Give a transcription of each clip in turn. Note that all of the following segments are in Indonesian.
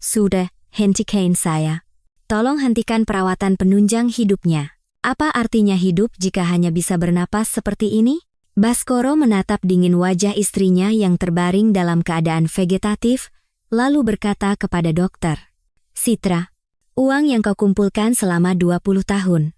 Sudah, hentikan saya. Tolong hentikan perawatan penunjang hidupnya. Apa artinya hidup jika hanya bisa bernapas seperti ini? Baskoro menatap dingin wajah istrinya yang terbaring dalam keadaan vegetatif, lalu berkata kepada dokter, "Citra, uang yang kau kumpulkan selama 20 tahun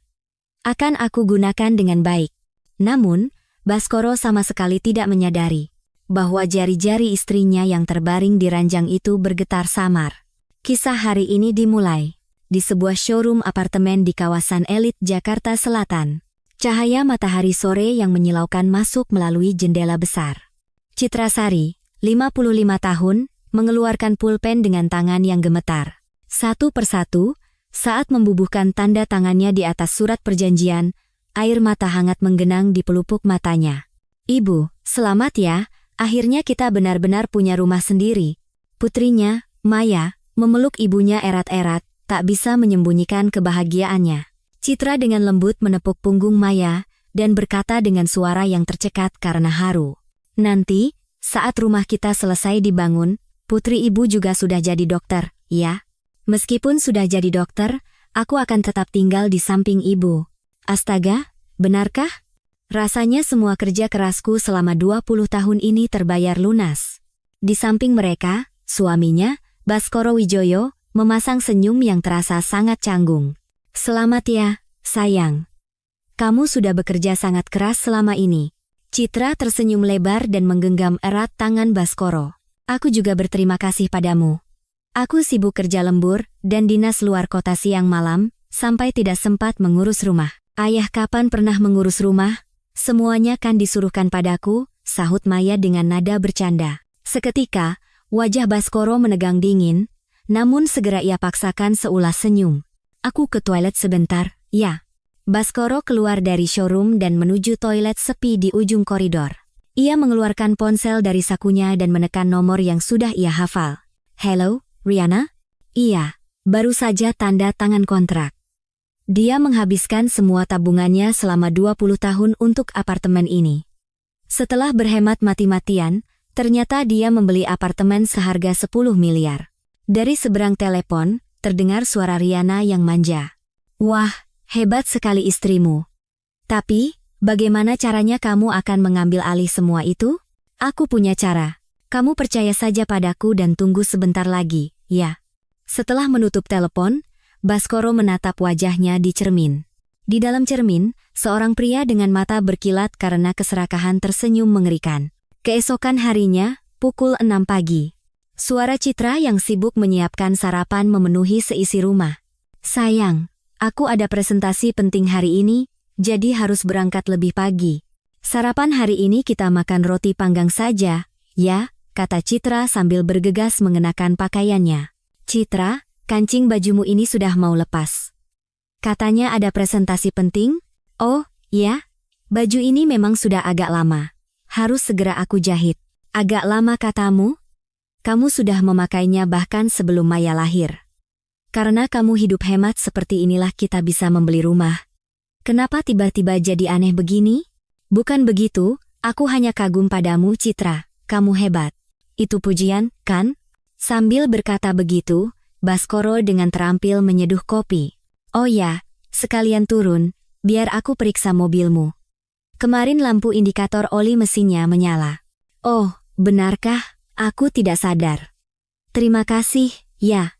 akan aku gunakan dengan baik." Namun, Baskoro sama sekali tidak menyadari bahwa jari-jari istrinya yang terbaring di ranjang itu bergetar samar. Kisah hari ini dimulai di sebuah showroom apartemen di kawasan elit Jakarta Selatan. Cahaya matahari sore yang menyilaukan masuk melalui jendela besar. Citra Sari, 55 tahun, mengeluarkan pulpen dengan tangan yang gemetar. Satu persatu, saat membubuhkan tanda tangannya di atas surat perjanjian, air mata hangat menggenang di pelupuk matanya. "Ibu, selamat ya, akhirnya kita benar-benar punya rumah sendiri." Putrinya, Maya, memeluk ibunya erat-erat, tak bisa menyembunyikan kebahagiaannya. Citra dengan lembut menepuk punggung Maya dan berkata dengan suara yang tercekat karena haru, "Nanti, saat rumah kita selesai dibangun, putri ibu juga sudah jadi dokter, ya? Meskipun sudah jadi dokter, aku akan tetap tinggal di samping ibu." Astaga, benarkah? Rasanya semua kerja kerasku selama 20 tahun ini terbayar lunas. Di samping mereka, suaminya, Baskoro Wijoyo, memasang senyum yang terasa sangat canggung. "Selamat ya, sayang. Kamu sudah bekerja sangat keras selama ini." Citra tersenyum lebar dan menggenggam erat tangan Baskoro. "Aku juga berterima kasih padamu. Aku sibuk kerja lembur dan dinas luar kota siang malam, sampai tidak sempat mengurus rumah." "Ayah kapan pernah mengurus rumah? Semuanya kan disuruhkan padaku," sahut Maya dengan nada bercanda. Seketika, wajah Baskoro menegang dingin, namun segera ia paksakan seulas senyum. "Aku ke toilet sebentar, ya." Baskoro keluar dari showroom dan menuju toilet sepi di ujung koridor. Ia mengeluarkan ponsel dari sakunya dan menekan nomor yang sudah ia hafal. "Halo, Riana?" "Iya, baru saja tanda tangan kontrak." Dia menghabiskan semua tabungannya selama 20 tahun untuk apartemen ini. Setelah berhemat mati-matian, ternyata dia membeli apartemen seharga 10 miliar. Dari seberang telepon, terdengar suara Riana yang manja. "Wah, hebat sekali istrimu. Tapi, bagaimana caranya kamu akan mengambil alih semua itu?" "Aku punya cara. Kamu percaya saja padaku dan tunggu sebentar lagi, ya." Setelah menutup telepon, Baskoro menatap wajahnya di cermin. Di dalam cermin, seorang pria dengan mata berkilat karena keserakahan tersenyum mengerikan. Keesokan harinya, pukul 6 pagi. Suara Citra yang sibuk menyiapkan sarapan memenuhi seisi rumah. "Sayang, aku ada presentasi penting hari ini, jadi harus berangkat lebih pagi. Sarapan hari ini kita makan roti panggang saja, ya?" kata Citra sambil bergegas mengenakan pakaiannya. "Citra, kancing bajumu ini sudah mau lepas. Katanya ada presentasi penting?" "Oh, ya. Baju ini memang sudah agak lama. Harus segera aku jahit." "Agak lama katamu? Kamu sudah memakainya bahkan sebelum Maya lahir. Karena kamu hidup hemat seperti inilah kita bisa membeli rumah. Kenapa tiba-tiba jadi aneh begini?" "Bukan begitu, aku hanya kagum padamu Citra, kamu hebat." "Itu pujian, kan?" Sambil berkata begitu, Baskoro dengan terampil menyeduh kopi. "Oh ya, sekalian turun, biar aku periksa mobilmu. Kemarin lampu indikator oli mesinnya menyala." "Oh, benarkah? Aku tidak sadar." "Terima kasih, ya.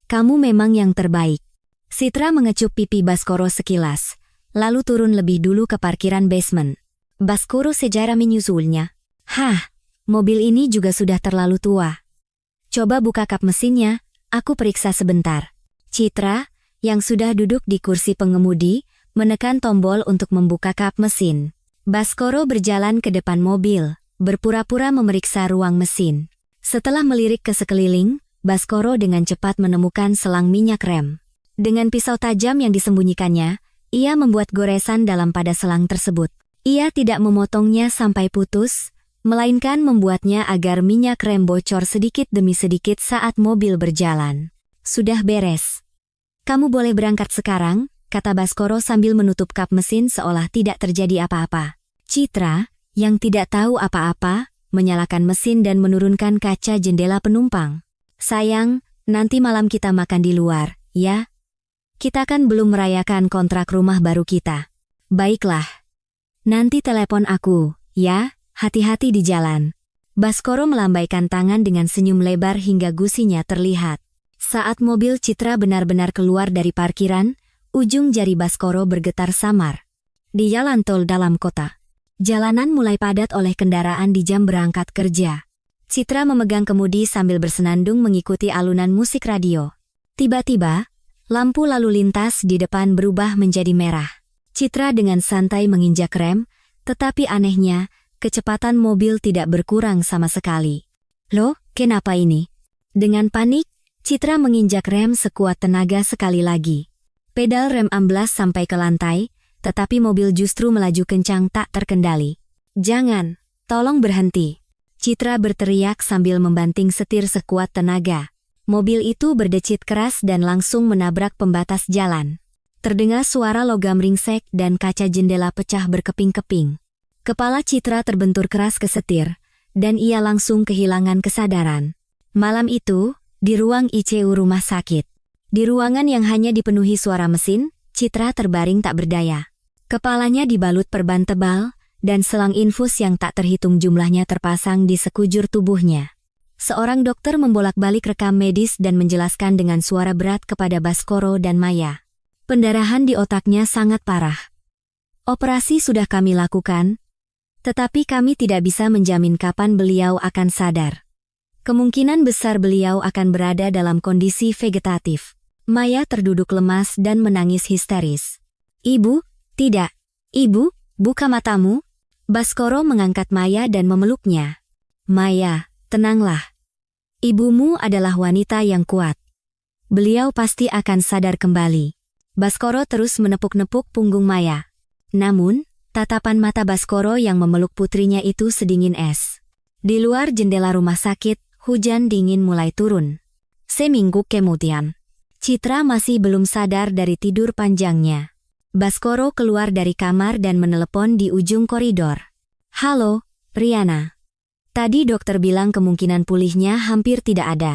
Kamu memang yang terbaik." Citra mengecup pipi Baskoro sekilas, lalu turun lebih dulu ke parkiran basement. Baskoro segera menyusulnya. "Hah, mobil ini juga sudah terlalu tua. Coba buka kap mesinnya. Aku periksa sebentar." Citra, yang sudah duduk di kursi pengemudi, menekan tombol untuk membuka kap mesin. Baskoro berjalan ke depan mobil, berpura-pura memeriksa ruang mesin. Setelah melirik ke sekeliling, Baskoro dengan cepat menemukan selang minyak rem. Dengan pisau tajam yang disembunyikannya, ia membuat goresan dalam pada selang tersebut. Ia tidak memotongnya sampai putus, melainkan membuatnya agar minyak rem bocor sedikit demi sedikit saat mobil berjalan. "Sudah beres. Kamu boleh berangkat sekarang," kata Baskoro sambil menutup kap mesin seolah tidak terjadi apa-apa. Citra, yang tidak tahu apa-apa, menyalakan mesin dan menurunkan kaca jendela penumpang. "Sayang, Nanti malam kita makan di luar, ya? Kita kan belum merayakan kontrak rumah baru kita. Baiklah. Nanti telepon aku, ya? Hati-hati di jalan. Baskoro melambaikan tangan dengan senyum lebar hingga gusinya terlihat. Saat mobil Citra benar-benar keluar dari parkiran, ujung jari Baskoro bergetar samar. Di jalan tol dalam kota. Jalanan mulai padat oleh kendaraan di jam berangkat kerja. Citra memegang kemudi sambil bersenandung mengikuti alunan musik radio. Tiba-tiba, lampu lalu lintas di depan berubah menjadi merah. Citra dengan santai menginjak rem, tetapi anehnya, kecepatan mobil tidak berkurang sama sekali. Loh, kenapa ini? Dengan panik, Citra menginjak rem sekuat tenaga sekali lagi. Pedal rem amblas sampai ke lantai, tetapi mobil justru melaju kencang tak terkendali. Jangan, tolong berhenti. Citra berteriak sambil membanting setir sekuat tenaga. Mobil itu berdecit keras dan langsung menabrak pembatas jalan. Terdengar suara logam ringsek dan kaca jendela pecah berkeping-keping. Kepala Citra terbentur keras ke setir, dan ia langsung kehilangan kesadaran. Malam itu, di ruang ICU rumah sakit. Di ruangan yang hanya dipenuhi suara mesin, Citra terbaring tak berdaya. Kepalanya dibalut perban tebal, dan selang infus yang tak terhitung jumlahnya terpasang di sekujur tubuhnya. Seorang dokter membolak-balik rekam medis dan menjelaskan dengan suara berat kepada Baskoro dan Maya. Pendarahan di otaknya sangat parah. Operasi sudah kami lakukan, tetapi kami tidak bisa menjamin kapan beliau akan sadar. Kemungkinan besar beliau akan berada dalam kondisi vegetatif. Maya terduduk lemas dan menangis histeris. Ibu, tidak. Ibu, buka matamu. Baskoro mengangkat Maya dan memeluknya. Maya, tenanglah. Ibumu adalah wanita yang kuat. Beliau pasti akan sadar kembali. Baskoro terus menepuk-nepuk punggung Maya. Namun, tatapan mata Baskoro yang memeluk putrinya itu sedingin es. Di luar jendela rumah sakit, hujan dingin mulai turun. Seminggu kemudian, Citra masih belum sadar dari tidur panjangnya. Baskoro keluar dari kamar dan menelepon di ujung koridor. Halo, Riana. Tadi dokter bilang kemungkinan pulihnya hampir tidak ada.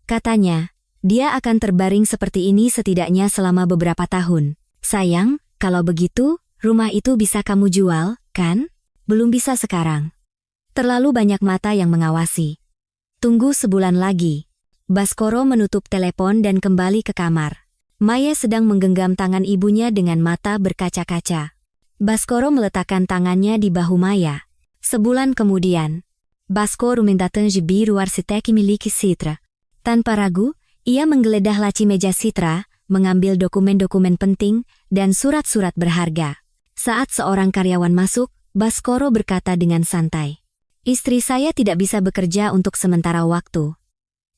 Katanya, dia akan terbaring seperti ini setidaknya selama beberapa tahun. Sayang, kalau begitu, rumah itu bisa kamu jual, kan? Belum bisa sekarang. Terlalu banyak mata yang mengawasi. Tunggu sebulan lagi. Baskoro menutup telepon dan kembali ke kamar. Maya sedang menggenggam tangan ibunya dengan mata berkaca-kaca. Baskoro meletakkan tangannya di bahu Maya. Sebulan kemudian, Baskoro mendatang biru arsiteki miliki Citra. Tanpa ragu, ia menggeledah laci meja Citra, mengambil dokumen-dokumen penting dan surat-surat berharga. Saat seorang karyawan masuk, Baskoro berkata dengan santai. Istri saya tidak bisa bekerja untuk sementara waktu.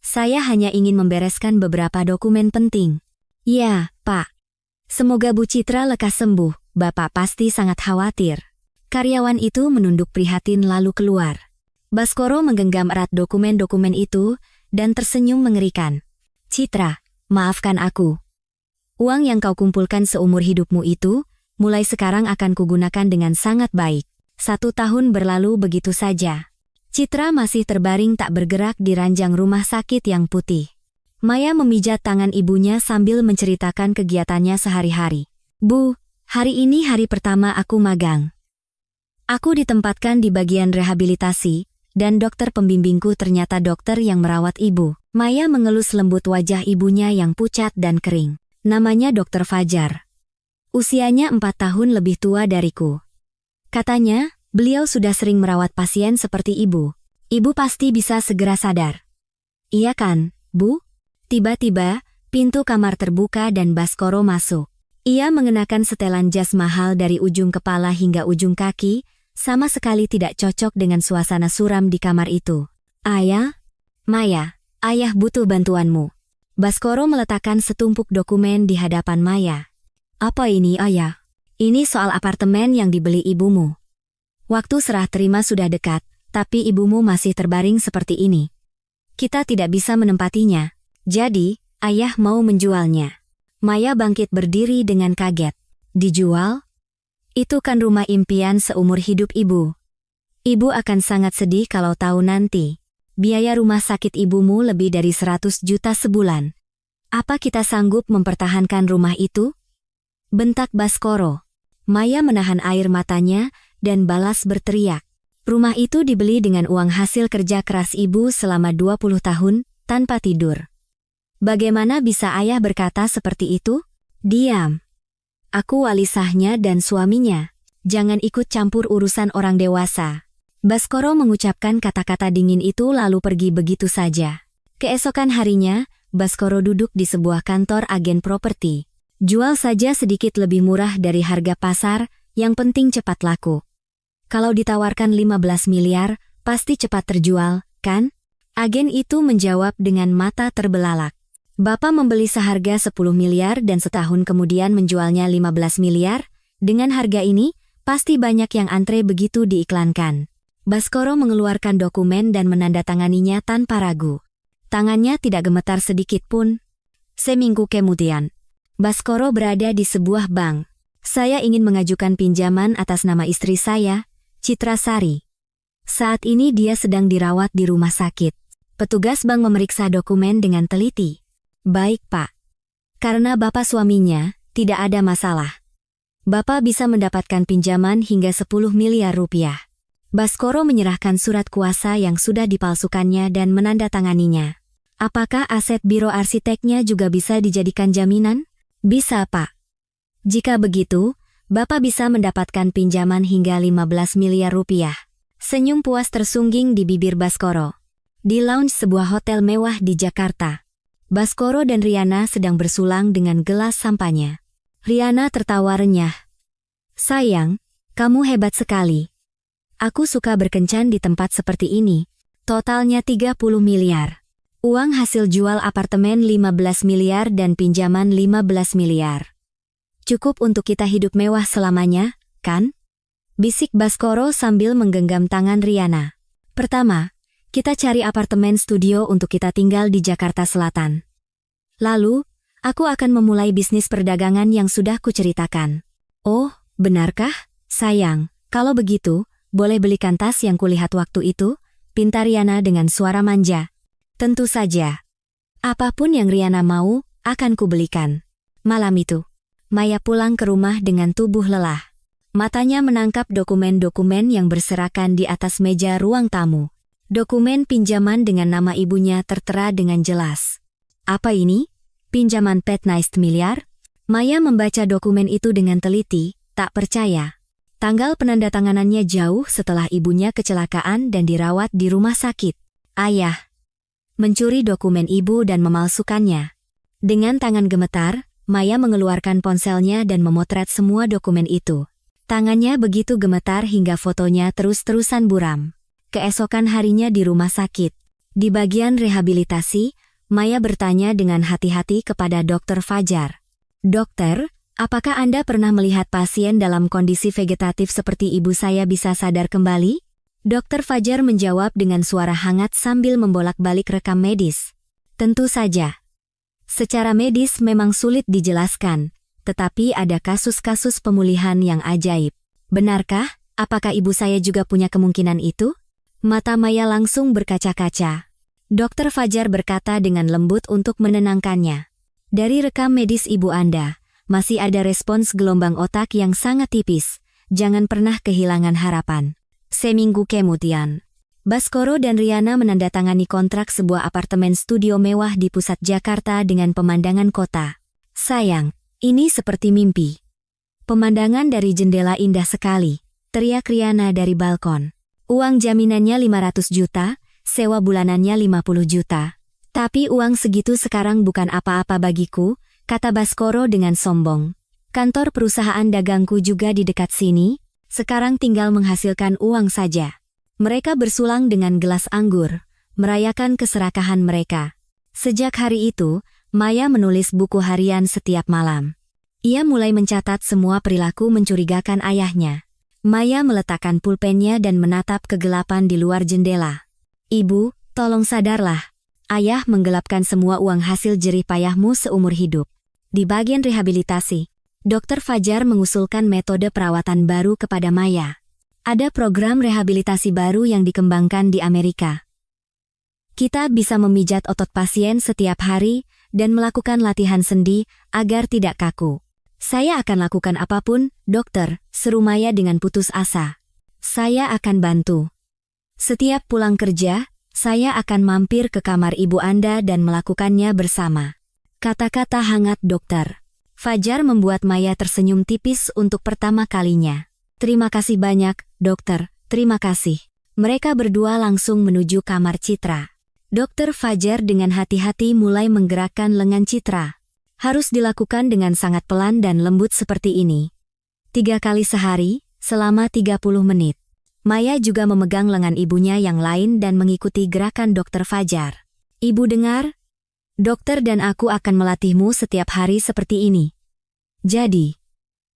Saya hanya ingin membereskan beberapa dokumen penting. Ya, Pak. Semoga Bu Citra lekas sembuh, Bapak pasti sangat khawatir. Karyawan itu menunduk prihatin lalu keluar. Baskoro menggenggam erat dokumen-dokumen itu, dan tersenyum mengerikan. Citra, maafkan aku. Uang yang kau kumpulkan seumur hidupmu itu, mulai sekarang akan kugunakan dengan sangat baik. 1 tahun berlalu begitu saja. Citra masih terbaring tak bergerak di ranjang rumah sakit yang putih. Maya memijat tangan ibunya sambil menceritakan kegiatannya sehari-hari. Bu, hari ini hari pertama aku magang. Aku ditempatkan di bagian rehabilitasi, dan dokter pembimbingku ternyata dokter yang merawat ibu. Maya mengelus lembut wajah ibunya yang pucat dan kering. Namanya Dr. Fajar. Usianya 4 tahun lebih tua dariku. Katanya, beliau sudah sering merawat pasien seperti ibu. Ibu pasti bisa segera sadar. Iya kan, Bu? Tiba-tiba, pintu kamar terbuka dan Baskoro masuk. Ia mengenakan setelan jas mahal dari ujung kepala hingga ujung kaki, sama sekali tidak cocok dengan suasana suram di kamar itu. Ayah? Maya, ayah butuh bantuanmu. Baskoro meletakkan setumpuk dokumen di hadapan Maya. Apa ini, Ayah? Ini soal apartemen yang dibeli ibumu. Waktu serah terima sudah dekat, tapi ibumu masih terbaring seperti ini. Kita tidak bisa menempatinya. Jadi, ayah mau menjualnya. Maya bangkit berdiri dengan kaget. Dijual? Itu kan rumah impian seumur hidup ibu. Ibu akan sangat sedih kalau tahu nanti. Biaya rumah sakit ibumu lebih dari 100 juta sebulan. Apa kita sanggup mempertahankan rumah itu? Bentak Baskoro. Maya menahan air matanya dan balas berteriak. Rumah itu dibeli dengan uang hasil kerja keras ibu selama 20 tahun, tanpa tidur. Bagaimana bisa ayah berkata seperti itu? Diam. Aku wali sahnya dan suaminya. Jangan ikut campur urusan orang dewasa. Baskoro mengucapkan kata-kata dingin itu lalu pergi begitu saja. Keesokan harinya, Baskoro duduk di sebuah kantor agen properti. Jual saja sedikit lebih murah dari harga pasar, yang penting cepat laku. Kalau ditawarkan 15 miliar, pasti cepat terjual, kan? Agen itu menjawab dengan mata terbelalak. Bapak membeli seharga 10 miliar dan setahun kemudian menjualnya 15 miliar? Dengan harga ini, pasti banyak yang antre begitu diiklankan. Baskoro mengeluarkan dokumen dan menandatanganinya tanpa ragu. Tangannya tidak gemetar sedikit pun. Seminggu kemudian, Baskoro berada di sebuah bank. Saya ingin mengajukan pinjaman atas nama istri saya, Citra Sari. Saat ini dia sedang dirawat di rumah sakit. Petugas bank memeriksa dokumen dengan teliti. Baik, Pak. Karena Bapak suaminya, tidak ada masalah. Bapak bisa mendapatkan pinjaman hingga 10 miliar rupiah. Baskoro menyerahkan surat kuasa yang sudah dipalsukannya dan menandatanganinya. Apakah aset biro arsiteknya juga bisa dijadikan jaminan? Bisa, Pak. Jika begitu, Bapak bisa mendapatkan pinjaman hingga 15 miliar rupiah. Senyum puas tersungging di bibir Baskoro. Di lounge sebuah hotel mewah di Jakarta, Baskoro dan Riana sedang bersulang dengan gelas sampahnya. Riana tertawa renyah. Sayang, kamu hebat sekali. Aku suka berkencan di tempat seperti ini. Totalnya 30 miliar. Uang hasil jual apartemen 15 miliar dan pinjaman 15 miliar. Cukup untuk kita hidup mewah selamanya, kan? Bisik Baskoro sambil menggenggam tangan Riana. Pertama, kita cari apartemen studio untuk kita tinggal di Jakarta Selatan. Lalu, aku akan memulai bisnis perdagangan yang sudah kuceritakan. Oh, benarkah? Sayang, kalau begitu, boleh belikan tas yang kulihat waktu itu? Pinta Riana dengan suara manja. Tentu saja. Apapun yang Riana mau, akan kubelikan. Malam itu, Maya pulang ke rumah dengan tubuh lelah. Matanya menangkap dokumen-dokumen yang berserakan di atas meja ruang tamu. Dokumen pinjaman dengan nama ibunya tertera dengan jelas. Apa ini? Pinjaman Petnaist miliar? Maya membaca dokumen itu dengan teliti, tak percaya. Tanggal penandatanganannya jauh setelah ibunya kecelakaan dan dirawat di rumah sakit. Ayah mencuri dokumen ibu dan memalsukannya. Dengan tangan gemetar, Maya mengeluarkan ponselnya dan memotret semua dokumen itu. Tangannya begitu gemetar hingga fotonya terus-terusan buram. Keesokan harinya di rumah sakit. Di bagian rehabilitasi, Maya bertanya dengan hati-hati kepada Dr. Fajar. Dokter, apakah Anda pernah melihat pasien dalam kondisi vegetatif seperti ibu saya bisa sadar kembali? Dr. Fajar menjawab dengan suara hangat sambil membolak-balik rekam medis. Tentu saja. Secara medis memang sulit dijelaskan, tetapi ada kasus-kasus pemulihan yang ajaib. Benarkah? Apakah ibu saya juga punya kemungkinan itu? Mata Maya langsung berkaca-kaca. Dr. Fajar berkata dengan lembut untuk menenangkannya. Dari rekam medis ibu Anda, masih ada respons gelombang otak yang sangat tipis. Jangan pernah kehilangan harapan. Seminggu kemudian, Baskoro dan Riana menandatangani kontrak sebuah apartemen studio mewah di pusat Jakarta dengan pemandangan kota. Sayang, ini seperti mimpi. Pemandangan dari jendela indah sekali, teriak Riana dari balkon. Uang jaminannya 500 juta, sewa bulanannya 50 juta. Tapi uang segitu sekarang bukan apa-apa bagiku, kata Baskoro dengan sombong. Kantor perusahaan dagangku juga di dekat sini, sekarang tinggal menghasilkan uang saja. Mereka bersulang dengan gelas anggur, merayakan keserakahan mereka. Sejak hari itu, Maya menulis buku harian setiap malam. Ia mulai mencatat semua perilaku mencurigakan ayahnya. Maya meletakkan pulpennya dan menatap kegelapan di luar jendela. Ibu, tolong sadarlah. Ayah menggelapkan semua uang hasil jerih payahmu seumur hidup. Di bagian rehabilitasi, Dr. Fajar mengusulkan metode perawatan baru kepada Maya. Ada program rehabilitasi baru yang dikembangkan di Amerika. Kita bisa memijat otot pasien setiap hari dan melakukan latihan sendi agar tidak kaku. Saya akan lakukan apapun, dokter, seru Maya dengan putus asa. Saya akan bantu. Setiap pulang kerja, saya akan mampir ke kamar ibu Anda dan melakukannya bersama. Kata-kata hangat dokter. Fajar membuat Maya tersenyum tipis untuk pertama kalinya. Terima kasih banyak, dokter, terima kasih. Mereka berdua langsung menuju kamar Citra. Dokter Fajar dengan hati-hati mulai menggerakkan lengan Citra. Harus dilakukan dengan sangat pelan dan lembut seperti ini. 3 kali sehari, selama 30 menit. Maya juga memegang lengan ibunya yang lain dan mengikuti gerakan dokter Fajar. Ibu dengar? Dokter dan aku akan melatihmu setiap hari seperti ini. Jadi,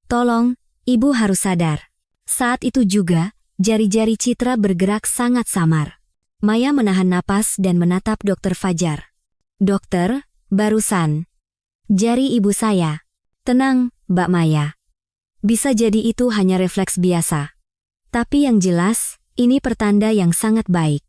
tolong, ibu harus sadar. Saat itu juga, jari-jari Citra bergerak sangat samar. Maya menahan napas dan menatap dokter Fajar. Dokter, barusan. Jari ibu saya. Tenang, Mbak Maya. Bisa jadi itu hanya refleks biasa. Tapi yang jelas, ini pertanda yang sangat baik.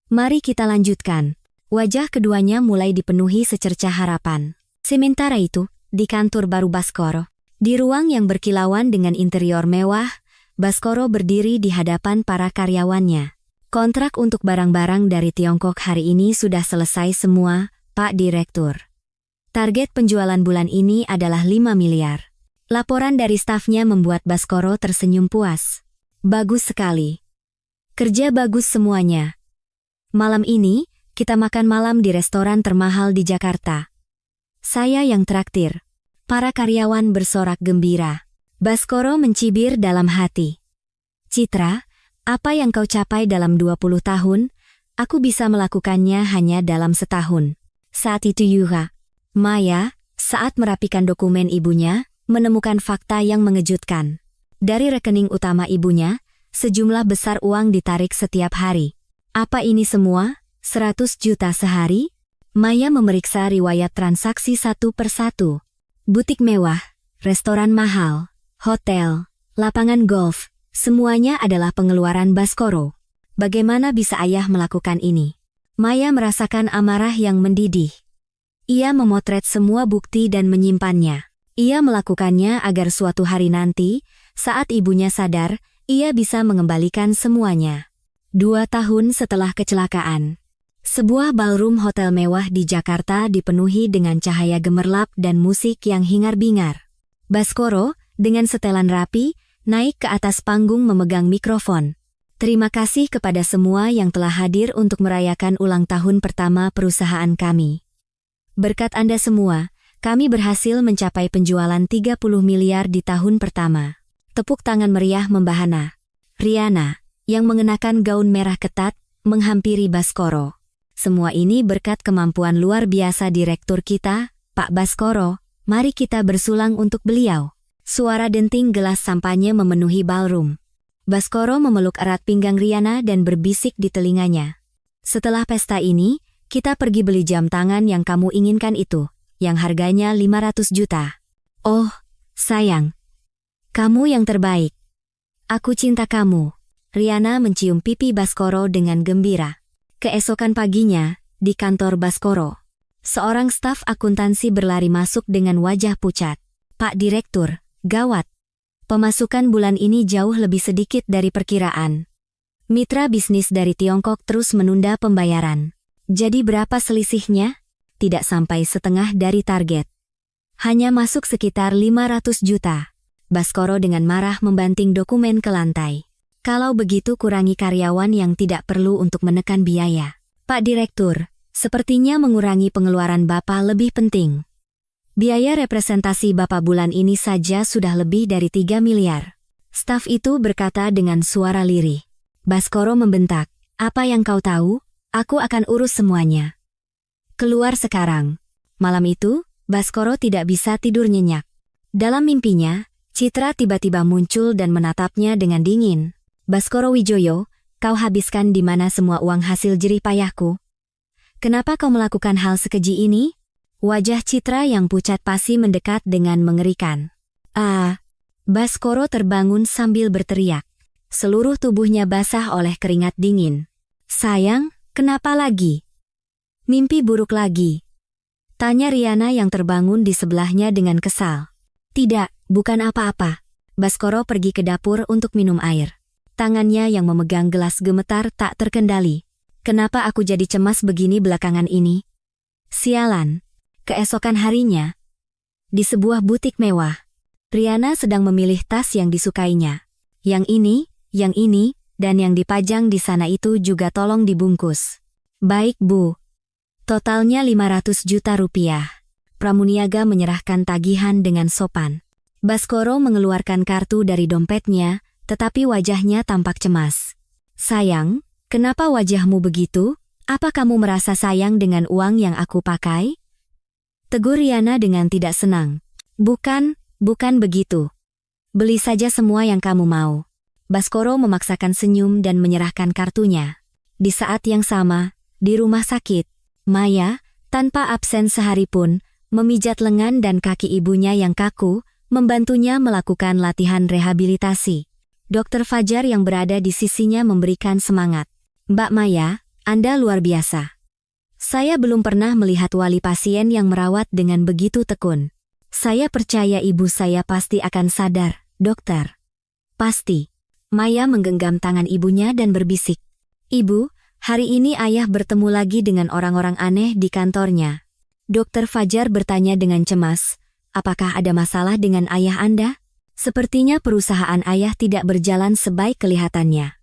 Mari kita lanjutkan. Wajah keduanya mulai dipenuhi secercah harapan. Sementara itu, di kantor baru Baskoro, di ruang yang berkilauan dengan interior mewah, Baskoro berdiri di hadapan para karyawannya. Kontrak untuk barang-barang dari Tiongkok hari ini sudah selesai semua, Pak Direktur. Target penjualan bulan ini adalah 5 miliar. Laporan dari stafnya membuat Baskoro tersenyum puas. Bagus sekali. Kerja bagus semuanya. Malam ini, kita makan malam di restoran termahal di Jakarta. Saya yang traktir. Para karyawan bersorak gembira. Baskoro mencibir dalam hati. Citra, apa yang kau capai dalam 20 tahun, aku bisa melakukannya hanya dalam setahun. Saat itu juga, Maya, saat merapikan dokumen ibunya, menemukan fakta yang mengejutkan. Dari rekening utama ibunya, sejumlah besar uang ditarik setiap hari. Apa ini semua? 100 juta sehari? Maya memeriksa riwayat transaksi satu persatu. Butik mewah, restoran mahal, hotel, lapangan golf, semuanya adalah pengeluaran Baskoro. Bagaimana bisa ayah melakukan ini? Maya merasakan amarah yang mendidih. Ia memotret semua bukti dan menyimpannya. Ia melakukannya agar suatu hari nanti, saat ibunya sadar, ia bisa mengembalikan semuanya. 2 tahun setelah kecelakaan. Sebuah ballroom hotel mewah di Jakarta dipenuhi dengan cahaya gemerlap dan musik yang hingar-bingar. Baskoro, dengan setelan rapi, naik ke atas panggung memegang mikrofon. Terima kasih kepada semua yang telah hadir untuk merayakan ulang tahun pertama perusahaan kami. Berkat Anda semua, kami berhasil mencapai penjualan 30 miliar di tahun pertama. Tepuk tangan meriah membahana. Riana, yang mengenakan gaun merah ketat, menghampiri Baskoro. Semua ini berkat kemampuan luar biasa direktur kita, Pak Baskoro. Mari kita bersulang untuk beliau. Suara denting gelas sampahnya memenuhi ballroom. Baskoro memeluk erat pinggang Riana dan berbisik di telinganya. Setelah pesta ini, kita pergi beli jam tangan yang kamu inginkan itu, yang harganya 500 juta. Oh, sayang. Kamu yang terbaik. Aku cinta kamu. Riana mencium pipi Baskoro dengan gembira. Keesokan paginya, di kantor Baskoro, seorang staf akuntansi berlari masuk dengan wajah pucat. Pak Direktur, gawat. Pemasukan bulan ini jauh lebih sedikit dari perkiraan. Mitra bisnis dari Tiongkok terus menunda pembayaran. Jadi berapa selisihnya? Tidak sampai setengah dari target. Hanya masuk sekitar 500 juta. Baskoro dengan marah membanting dokumen ke lantai. Kalau begitu kurangi karyawan yang tidak perlu untuk menekan biaya. Pak Direktur, sepertinya mengurangi pengeluaran Bapak lebih penting. Biaya representasi Bapak bulan ini saja sudah lebih dari 3 miliar. Staf itu berkata dengan suara lirih. Baskoro membentak, apa yang kau tahu? Aku akan urus semuanya. Keluar sekarang. Malam itu, Baskoro tidak bisa tidur nyenyak. Dalam mimpinya, Citra tiba-tiba muncul dan menatapnya dengan dingin. Baskoro Wijoyo, kau habiskan di mana semua uang hasil jerih payahku? Kenapa kau melakukan hal sekeji ini? Wajah Citra yang pucat pasi mendekat dengan mengerikan. Baskoro terbangun sambil berteriak. Seluruh tubuhnya basah oleh keringat dingin. Sayang, kenapa lagi? Mimpi buruk lagi? Tanya Riana yang terbangun di sebelahnya dengan kesal. Tidak, bukan apa-apa. Baskoro pergi ke dapur untuk minum air. Tangannya yang memegang gelas gemetar tak terkendali. Kenapa aku jadi cemas begini belakangan ini? Sialan. Keesokan harinya, di sebuah butik mewah, Riana sedang memilih tas yang disukainya. Yang ini, dan yang dipajang di sana itu juga tolong dibungkus. Baik, Bu. Totalnya 500 juta rupiah. Pramuniaga menyerahkan tagihan dengan sopan. Baskoro mengeluarkan kartu dari dompetnya, tetapi wajahnya tampak cemas. Sayang, kenapa wajahmu begitu? Apa kamu merasa sayang dengan uang yang aku pakai? Tegur Riana dengan tidak senang. Bukan begitu. Beli saja semua yang kamu mau. Baskoro memaksakan senyum dan menyerahkan kartunya. Di saat yang sama, di rumah sakit, Maya, tanpa absen sehari pun, memijat lengan dan kaki ibunya yang kaku, membantunya melakukan latihan rehabilitasi. Dokter Fajar yang berada di sisinya memberikan semangat. Mbak Maya, Anda luar biasa. Saya belum pernah melihat wali pasien yang merawat dengan begitu tekun. Saya percaya ibu saya pasti akan sadar, dokter. Pasti. Maya menggenggam tangan ibunya dan berbisik. Ibu, hari ini ayah bertemu lagi dengan orang-orang aneh di kantornya. Dokter Fajar bertanya dengan cemas, apakah ada masalah dengan ayah Anda? Sepertinya perusahaan ayah tidak berjalan sebaik kelihatannya.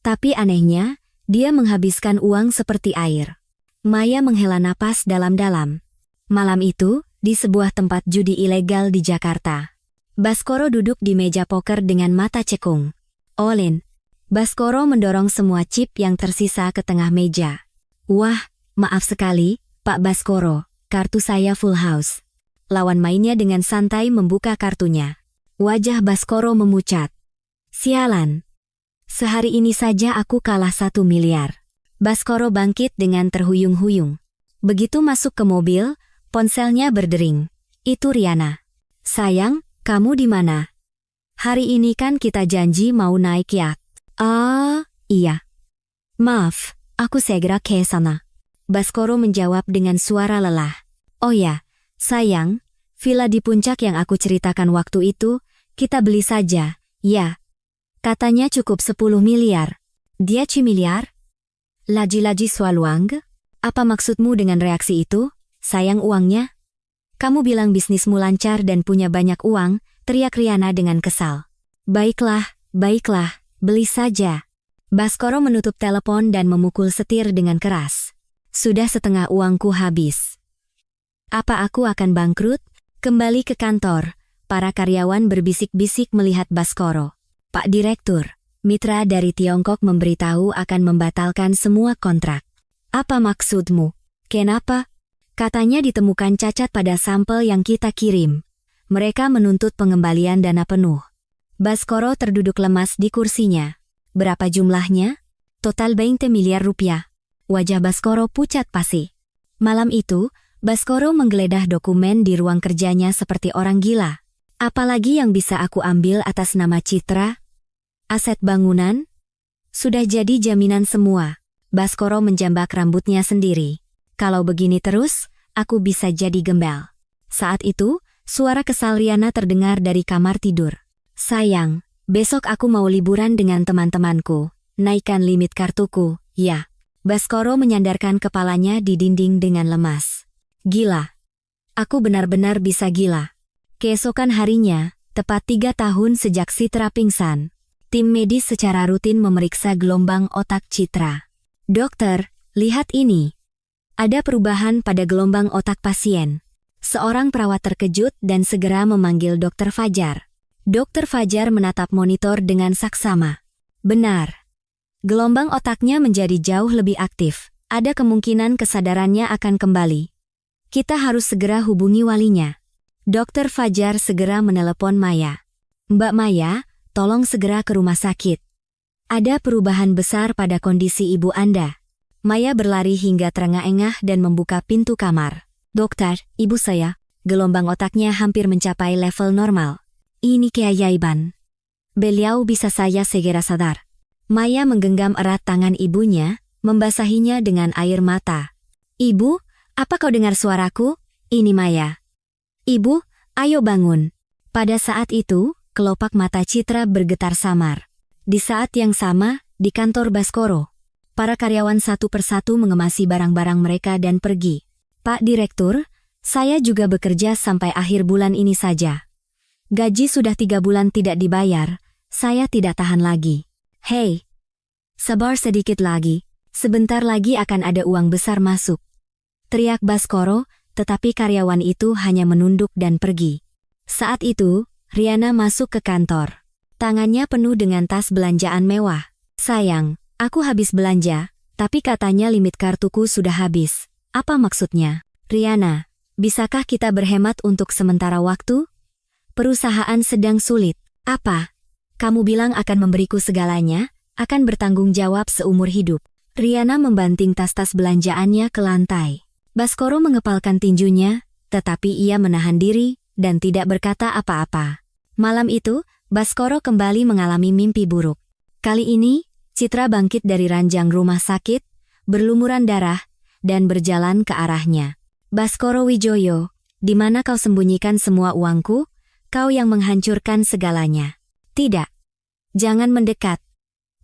Tapi anehnya, dia menghabiskan uang seperti air. Maya menghela napas dalam-dalam. Malam itu, di sebuah tempat judi ilegal di Jakarta. Baskoro duduk di meja poker dengan mata cekung. Olin. Baskoro mendorong semua chip yang tersisa ke tengah meja. Wah, maaf sekali, Pak Baskoro, kartu saya full house. Lawan mainnya dengan santai membuka kartunya. Wajah Baskoro memucat. Sialan. Sehari ini saja aku kalah 1 miliar. Baskoro bangkit dengan terhuyung-huyung. Begitu masuk ke mobil, ponselnya berdering. Itu Riana. Sayang, kamu di mana? Hari ini kan kita janji mau naik yacht. Iya. Maaf, aku segera ke sana. Baskoro menjawab dengan suara lelah. Oh ya, sayang, villa di puncak yang aku ceritakan waktu itu, kita beli saja, ya. Katanya cukup 10 miliar. Dia 10 miliar? Lagi-lagi soal uang? Apa maksudmu dengan reaksi itu? Sayang uangnya? Kamu bilang bisnismu lancar dan punya banyak uang, teriak Riana dengan kesal. Baiklah, beli saja. Baskoro menutup telepon dan memukul setir dengan keras. Sudah setengah uangku habis. Apa aku akan bangkrut? Kembali ke kantor, para karyawan berbisik-bisik melihat Baskoro. Pak Direktur, mitra dari Tiongkok memberitahu akan membatalkan semua kontrak. Apa maksudmu? Kenapa? Katanya ditemukan cacat pada sampel yang kita kirim. Mereka menuntut pengembalian dana penuh. Baskoro terduduk lemas di kursinya. Berapa jumlahnya? Total 20 miliar rupiah. Wajah Baskoro pucat pasi. Malam itu, Baskoro menggeledah dokumen di ruang kerjanya seperti orang gila. Apalagi yang bisa aku ambil atas nama Citra? Aset bangunan? Sudah jadi jaminan semua. Baskoro menjambak rambutnya sendiri. Kalau begini terus, aku bisa jadi gembel. Saat itu, suara kesal Riana terdengar dari kamar tidur. Sayang, besok aku mau liburan dengan teman-temanku. Naikkan limit kartuku, ya. Baskoro menyandarkan kepalanya di dinding dengan lemas. Gila. Aku benar-benar bisa gila. Keesokan harinya, tepat 3 tahun sejak Citra pingsan. Tim medis secara rutin memeriksa gelombang otak Citra. Dokter, lihat ini. Ada perubahan pada gelombang otak pasien. Seorang perawat terkejut dan segera memanggil Dokter Fajar. Dokter Fajar menatap monitor dengan saksama. Benar. Gelombang otaknya menjadi jauh lebih aktif. Ada kemungkinan kesadarannya akan kembali. Kita harus segera hubungi walinya. Dokter Fajar segera menelepon Maya. Mbak Maya, tolong segera ke rumah sakit. Ada perubahan besar pada kondisi ibu Anda. Maya berlari hingga terengah-engah dan membuka pintu kamar. Dokter, ibu saya, gelombang otaknya hampir mencapai level normal. Ini keajaiban. Beliau bisa saya segera sadar. Maya menggenggam erat tangan ibunya, membasahinya dengan air mata. Ibu, apa kau dengar suaraku? Ini Maya. Ibu, ayo bangun. Pada saat itu, kelopak mata Citra bergetar samar. Di saat yang sama, di kantor Baskoro, para karyawan satu persatu mengemasi barang-barang mereka dan pergi. Pak Direktur, saya juga bekerja sampai akhir bulan ini saja. Gaji sudah 3 bulan tidak dibayar, saya tidak tahan lagi. Hei, sabar sedikit lagi, sebentar lagi akan ada uang besar masuk. Teriak Baskoro, tetapi karyawan itu hanya menunduk dan pergi. Saat itu, Riana masuk ke kantor. Tangannya penuh dengan tas belanjaan mewah. Sayang, aku habis belanja, tapi katanya limit kartuku sudah habis. Apa maksudnya? Riana, bisakah kita berhemat untuk sementara waktu? Perusahaan sedang sulit. Apa? Kamu bilang akan memberiku segalanya, akan bertanggung jawab seumur hidup. Riana membanting tas-tas belanjaannya ke lantai. Baskoro mengepalkan tinjunya, tetapi ia menahan diri dan tidak berkata apa-apa. Malam itu, Baskoro kembali mengalami mimpi buruk. Kali ini, Citra bangkit dari ranjang rumah sakit, berlumuran darah, dan berjalan ke arahnya. Baskoro Wijoyo, di mana kau sembunyikan semua uangku? Kau yang menghancurkan segalanya. Tidak. Jangan mendekat.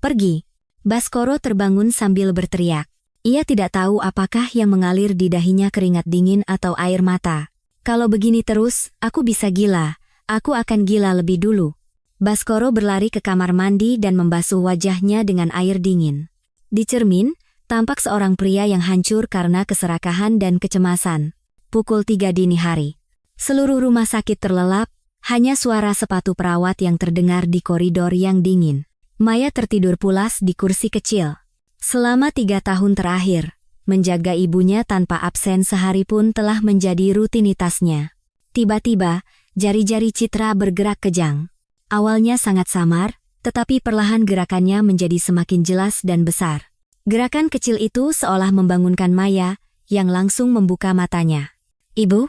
Pergi. Baskoro terbangun sambil berteriak. Ia tidak tahu apakah yang mengalir di dahinya keringat dingin atau air mata. Kalau begini terus, aku bisa gila. Aku akan gila lebih dulu. Baskoro berlari ke kamar mandi dan membasuh wajahnya dengan air dingin. Di cermin, tampak seorang pria yang hancur karena keserakahan dan kecemasan. Pukul 3 dini hari. Seluruh rumah sakit terlelap, hanya suara sepatu perawat yang terdengar di koridor yang dingin. Maya tertidur pulas di kursi kecil. Selama 3 tahun terakhir, menjaga ibunya tanpa absen sehari pun telah menjadi rutinitasnya. Tiba-tiba, jari-jari Citra bergerak kejang. Awalnya sangat samar, tetapi perlahan gerakannya menjadi semakin jelas dan besar. Gerakan kecil itu seolah membangunkan Maya, yang langsung membuka matanya. Ibu?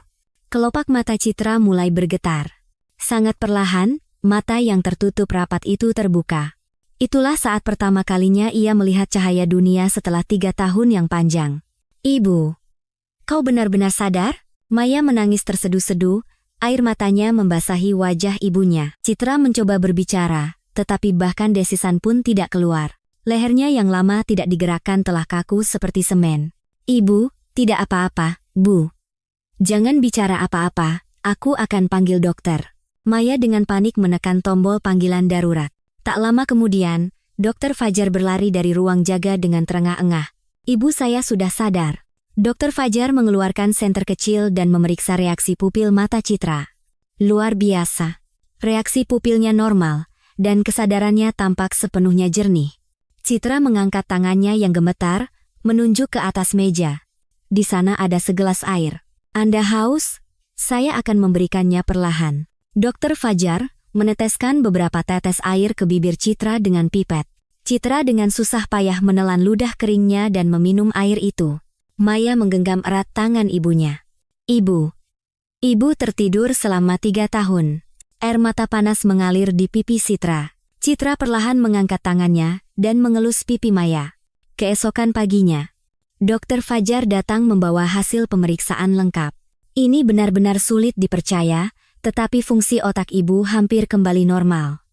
Kelopak mata Citra mulai bergetar. Sangat perlahan, mata yang tertutup rapat itu terbuka. Itulah saat pertama kalinya ia melihat cahaya dunia setelah 3 tahun yang panjang. Ibu, kau benar-benar sadar? Maya menangis terseduh-seduh, air matanya membasahi wajah ibunya. Citra mencoba berbicara, tetapi bahkan desisan pun tidak keluar. Lehernya yang lama tidak digerakkan telah kaku seperti semen. Ibu, tidak apa-apa, Bu. Jangan bicara apa-apa, aku akan panggil dokter. Maya dengan panik menekan tombol panggilan darurat. Tak lama kemudian, Dokter Fajar berlari dari ruang jaga dengan terengah-engah. Ibu saya sudah sadar. Dokter Fajar mengeluarkan senter kecil dan memeriksa reaksi pupil mata Citra. Luar biasa. Reaksi pupilnya normal, dan kesadarannya tampak sepenuhnya jernih. Citra mengangkat tangannya yang gemetar, menunjuk ke atas meja. Di sana ada segelas air. Anda haus? Saya akan memberikannya perlahan. Dokter Fajar meneteskan beberapa tetes air ke bibir Citra dengan pipet. Citra dengan susah payah menelan ludah keringnya dan meminum air itu. Maya menggenggam erat tangan ibunya. Ibu. Ibu tertidur selama 3 tahun. Air mata panas mengalir di pipi Citra. Citra perlahan mengangkat tangannya dan mengelus pipi Maya. Keesokan paginya, Dokter Fajar datang membawa hasil pemeriksaan lengkap. Ini benar-benar sulit dipercaya, tetapi fungsi otak ibu hampir kembali normal.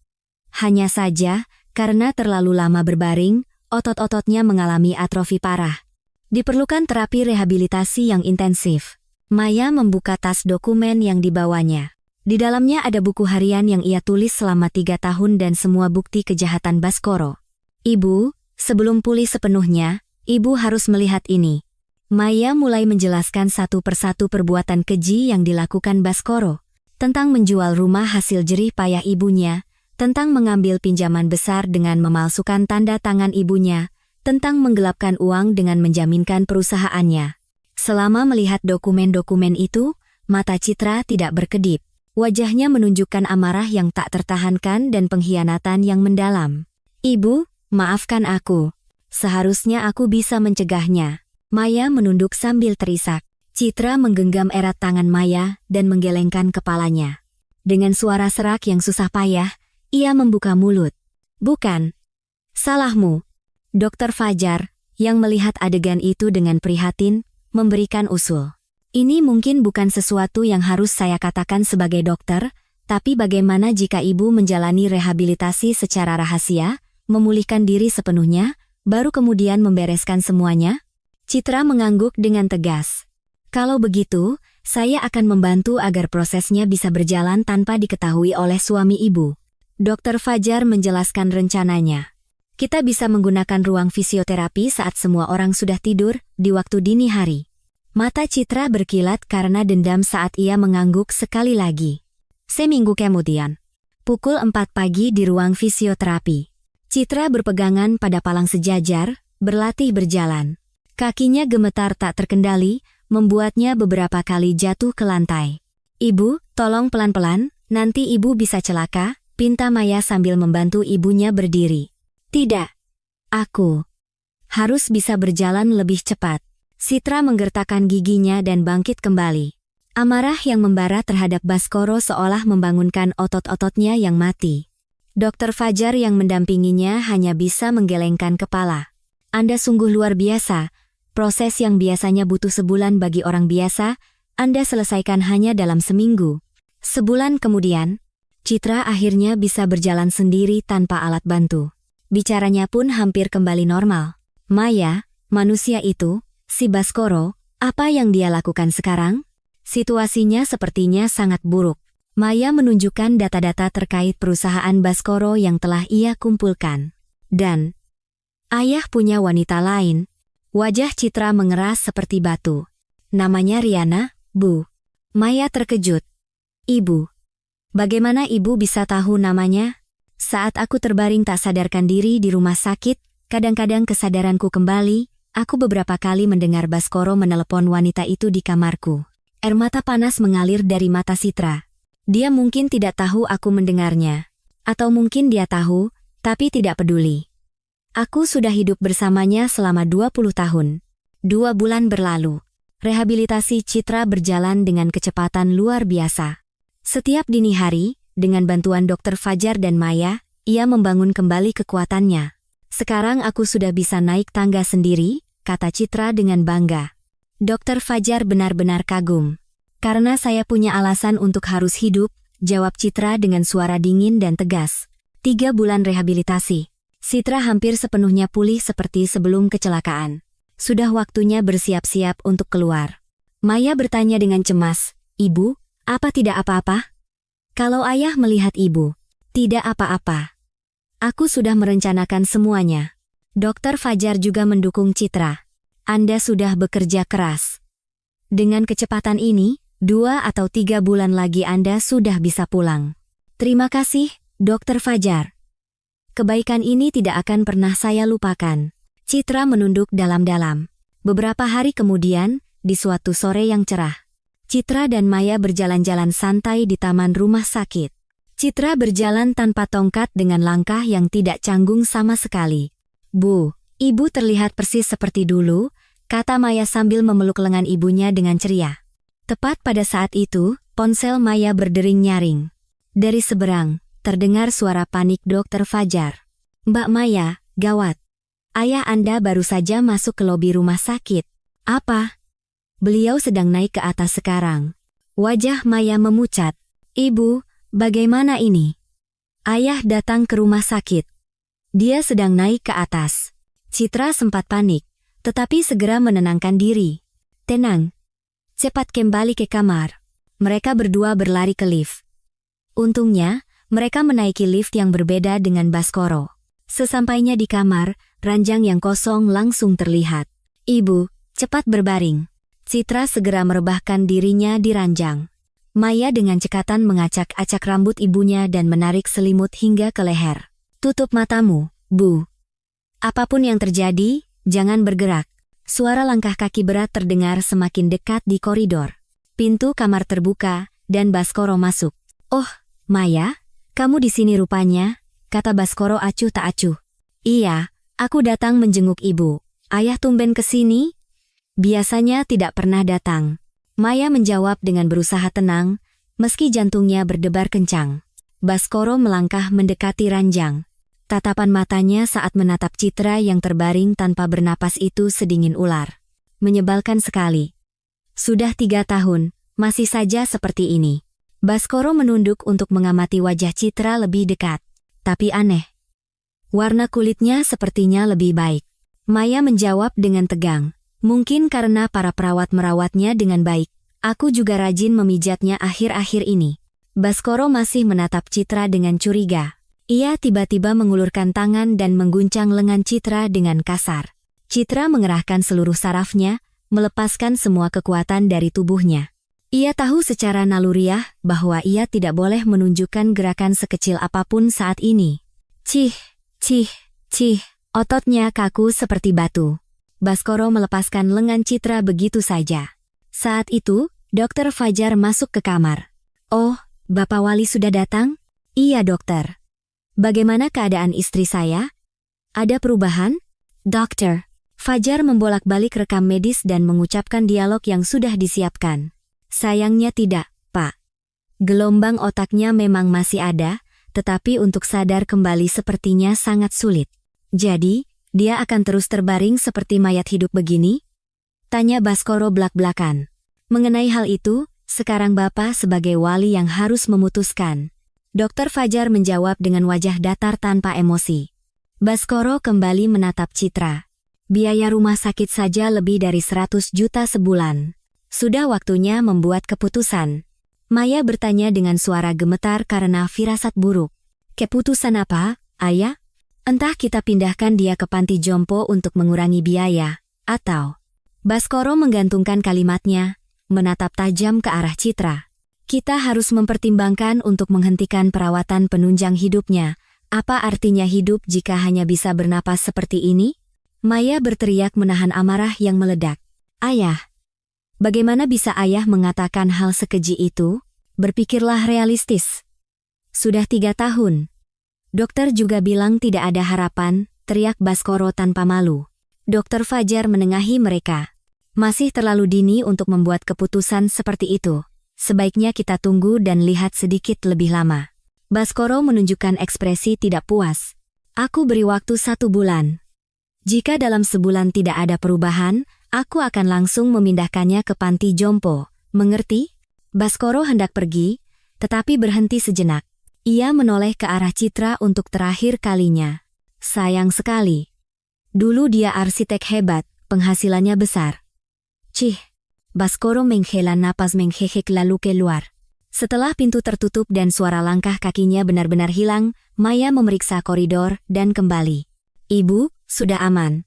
Hanya saja, karena terlalu lama berbaring, otot-ototnya mengalami atrofi parah. Diperlukan terapi rehabilitasi yang intensif. Maya membuka tas dokumen yang dibawanya. Di dalamnya ada buku harian yang ia tulis selama 3 tahun dan semua bukti kejahatan Baskoro. Ibu, sebelum pulih sepenuhnya, ibu harus melihat ini. Maya mulai menjelaskan satu persatu perbuatan keji yang dilakukan Baskoro. Tentang menjual rumah hasil jerih payah ibunya, tentang mengambil pinjaman besar dengan memalsukan tanda tangan ibunya, tentang menggelapkan uang dengan menjaminkan perusahaannya. Selama melihat dokumen-dokumen itu, mata Citra tidak berkedip. Wajahnya menunjukkan amarah yang tak tertahankan dan pengkhianatan yang mendalam. Ibu, maafkan aku. Seharusnya aku bisa mencegahnya. Maya menunduk sambil terisak. Citra menggenggam erat tangan Maya dan menggelengkan kepalanya. Dengan suara serak yang susah payah, ia membuka mulut. Bukan. Salahmu. Dokter Fajar, yang melihat adegan itu dengan prihatin, memberikan usul. Ini mungkin bukan sesuatu yang harus saya katakan sebagai dokter, tapi bagaimana jika ibu menjalani rehabilitasi secara rahasia, memulihkan diri sepenuhnya, baru kemudian membereskan semuanya? Citra mengangguk dengan tegas. Kalau begitu, saya akan membantu agar prosesnya bisa berjalan tanpa diketahui oleh suami ibu. Dr. Fajar menjelaskan rencananya. Kita bisa menggunakan ruang fisioterapi saat semua orang sudah tidur di waktu dini hari. Mata Citra berkilat karena dendam saat ia mengangguk sekali lagi. Seminggu kemudian, pukul 4 pagi di ruang fisioterapi. Citra berpegangan pada palang sejajar, berlatih berjalan. Kakinya gemetar tak terkendali, membuatnya beberapa kali jatuh ke lantai. "Ibu, tolong pelan-pelan, nanti ibu bisa celaka," pinta Maya sambil membantu ibunya berdiri. "Tidak. Aku harus bisa berjalan lebih cepat." Citra menggertakkan giginya dan bangkit kembali. Amarah yang membara terhadap Baskoro seolah membangunkan otot-ototnya yang mati. Dr. Fajar yang mendampinginya hanya bisa menggelengkan kepala. "Anda sungguh luar biasa. Proses yang biasanya butuh sebulan bagi orang biasa, Anda selesaikan hanya dalam seminggu." Sebulan kemudian, Citra akhirnya bisa berjalan sendiri tanpa alat bantu. Bicaranya pun hampir kembali normal. "Maya, manusia itu, si Baskoro, apa yang dia lakukan sekarang?" Situasinya sepertinya sangat buruk. Maya menunjukkan data-data terkait perusahaan Baskoro yang telah ia kumpulkan. Dan ayah punya wanita lain. Wajah Citra mengeras seperti batu. "Namanya Riana, Bu." Maya terkejut. "Ibu, bagaimana ibu bisa tahu namanya?" "Saat aku terbaring tak sadarkan diri di rumah sakit, kadang-kadang kesadaranku kembali, aku beberapa kali mendengar Baskoro menelepon wanita itu di kamarku." Air mata panas mengalir dari mata Citra. Dia mungkin tidak tahu aku mendengarnya. Atau mungkin dia tahu, tapi tidak peduli. "Aku sudah hidup bersamanya selama 20 tahun. 2 bulan berlalu. Rehabilitasi Citra berjalan dengan kecepatan luar biasa. Setiap dini hari, dengan bantuan Dr. Fajar dan Maya, ia membangun kembali kekuatannya. "Sekarang aku sudah bisa naik tangga sendiri," kata Citra dengan bangga. Dr. Fajar benar-benar kagum. "Karena saya punya alasan untuk harus hidup," jawab Citra dengan suara dingin dan tegas. 3 bulan rehabilitasi. Citra hampir sepenuhnya pulih seperti sebelum kecelakaan. Sudah waktunya bersiap-siap untuk keluar. Maya bertanya dengan cemas, "Ibu, apa tidak apa-apa?" Kalau ayah melihat ibu, "Tidak apa-apa. Aku sudah merencanakan semuanya." Dr. Fajar juga mendukung Citra. "Anda sudah bekerja keras. Dengan kecepatan ini, 2 atau 3 bulan lagi Anda sudah bisa pulang." "Terima kasih, Dr. Fajar. Kebaikan ini tidak akan pernah saya lupakan." Citra menunduk dalam-dalam. Beberapa hari kemudian, di suatu sore yang cerah, Citra dan Maya berjalan-jalan santai di taman rumah sakit. Citra berjalan tanpa tongkat dengan langkah yang tidak canggung sama sekali. "Bu, ibu terlihat persis seperti dulu," kata Maya sambil memeluk lengan ibunya dengan ceria. Tepat pada saat itu, ponsel Maya berdering nyaring. Dari seberang, terdengar suara panik Dr. Fajar. "Mbak Maya, gawat. Ayah Anda baru saja masuk ke lobi rumah sakit." "Apa?" "Beliau sedang naik ke atas sekarang." Wajah Maya memucat. "Ibu, bagaimana ini?" "Ayah datang ke rumah sakit. Dia sedang naik ke atas." Citra sempat panik, tetapi segera menenangkan diri. "Tenang. Cepat kembali ke kamar." Mereka berdua berlari ke lift. Untungnya, mereka menaiki lift yang berbeda dengan Baskoro. Sesampainya di kamar, ranjang yang kosong langsung terlihat. "Ibu, cepat berbaring." Citra segera merebahkan dirinya di ranjang. Maya dengan cekatan mengacak-acak rambut ibunya dan menarik selimut hingga ke leher. "Tutup matamu, Bu. Apapun yang terjadi, jangan bergerak." Suara langkah kaki berat terdengar semakin dekat di koridor. Pintu kamar terbuka, dan Baskoro masuk. "Oh, Maya, kamu di sini rupanya," kata Baskoro acuh tak acuh. "Iya, aku datang menjenguk ibu. Ayah tumben ke sini?" "Biasanya tidak pernah datang." Maya menjawab dengan berusaha tenang, meski jantungnya berdebar kencang. Baskoro melangkah mendekati ranjang. Tatapan matanya saat menatap Citra yang terbaring tanpa bernapas itu sedingin ular. menyebalkan sekali. Sudah 3 tahun, masih saja seperti ini. Baskoro menunduk untuk mengamati wajah Citra lebih dekat. Tapi aneh. Warna kulitnya sepertinya lebih baik. Maya menjawab dengan tegang. Mungkin karena para perawat merawatnya dengan baik. Aku juga rajin memijatnya akhir-akhir ini. Baskoro masih menatap Citra dengan curiga. Ia tiba-tiba mengulurkan tangan dan mengguncang lengan Citra dengan kasar. Citra mengerahkan seluruh sarafnya, melepaskan semua kekuatan dari tubuhnya. Ia tahu secara naluriah bahwa ia tidak boleh menunjukkan gerakan sekecil apapun saat ini. Cih, cih, cih, ototnya kaku seperti batu. Baskoro melepaskan lengan Citra begitu saja. Saat itu, Dokter Fajar masuk ke kamar. Oh, Bapak Wali sudah datang? Iya, dokter. Bagaimana keadaan istri saya? Ada perubahan? Dokter. Fajar membolak-balik rekam medis dan mengucapkan dialog yang sudah disiapkan. Sayangnya tidak, Pak. Gelombang otaknya memang masih ada, tetapi untuk sadar kembali sepertinya sangat sulit. Jadi, dia akan terus terbaring seperti mayat hidup begini? Tanya Baskoro belak-belakan. Mengenai hal itu, sekarang Bapak sebagai wali yang harus memutuskan. Dokter Fajar menjawab dengan wajah datar tanpa emosi. Baskoro kembali menatap Citra. Biaya rumah sakit saja lebih dari 100 juta sebulan. Sudah waktunya membuat keputusan. Maya bertanya dengan suara gemetar karena firasat buruk. Keputusan apa, Ayah? Entah kita pindahkan dia ke panti jompo untuk mengurangi biaya, atau... Baskoro menggantungkan kalimatnya, menatap tajam ke arah Citra. Kita harus mempertimbangkan untuk menghentikan perawatan penunjang hidupnya. Apa artinya hidup jika hanya bisa bernapas seperti ini? Maya berteriak menahan amarah yang meledak. Ayah. Bagaimana bisa ayah mengatakan hal sekeji itu? Berpikirlah realistis. Sudah 3 tahun. Dokter juga bilang tidak ada harapan, teriak Baskoro tanpa malu. Dokter Fajar menengahi mereka. Masih terlalu dini untuk membuat keputusan seperti itu. Sebaiknya kita tunggu dan lihat sedikit lebih lama. Baskoro menunjukkan ekspresi tidak puas. Aku beri waktu 1 bulan. Jika dalam sebulan tidak ada perubahan, aku akan langsung memindahkannya ke panti jompo. Mengerti? Baskoro hendak pergi, tetapi berhenti sejenak. Ia menoleh ke arah Citra untuk terakhir kalinya. Sayang sekali. Dulu dia arsitek hebat, penghasilannya besar. Cih. Baskoro menghela napas menghekek lalu keluar. Setelah pintu tertutup dan suara langkah kakinya benar-benar hilang, Maya memeriksa koridor dan kembali. Ibu, sudah aman.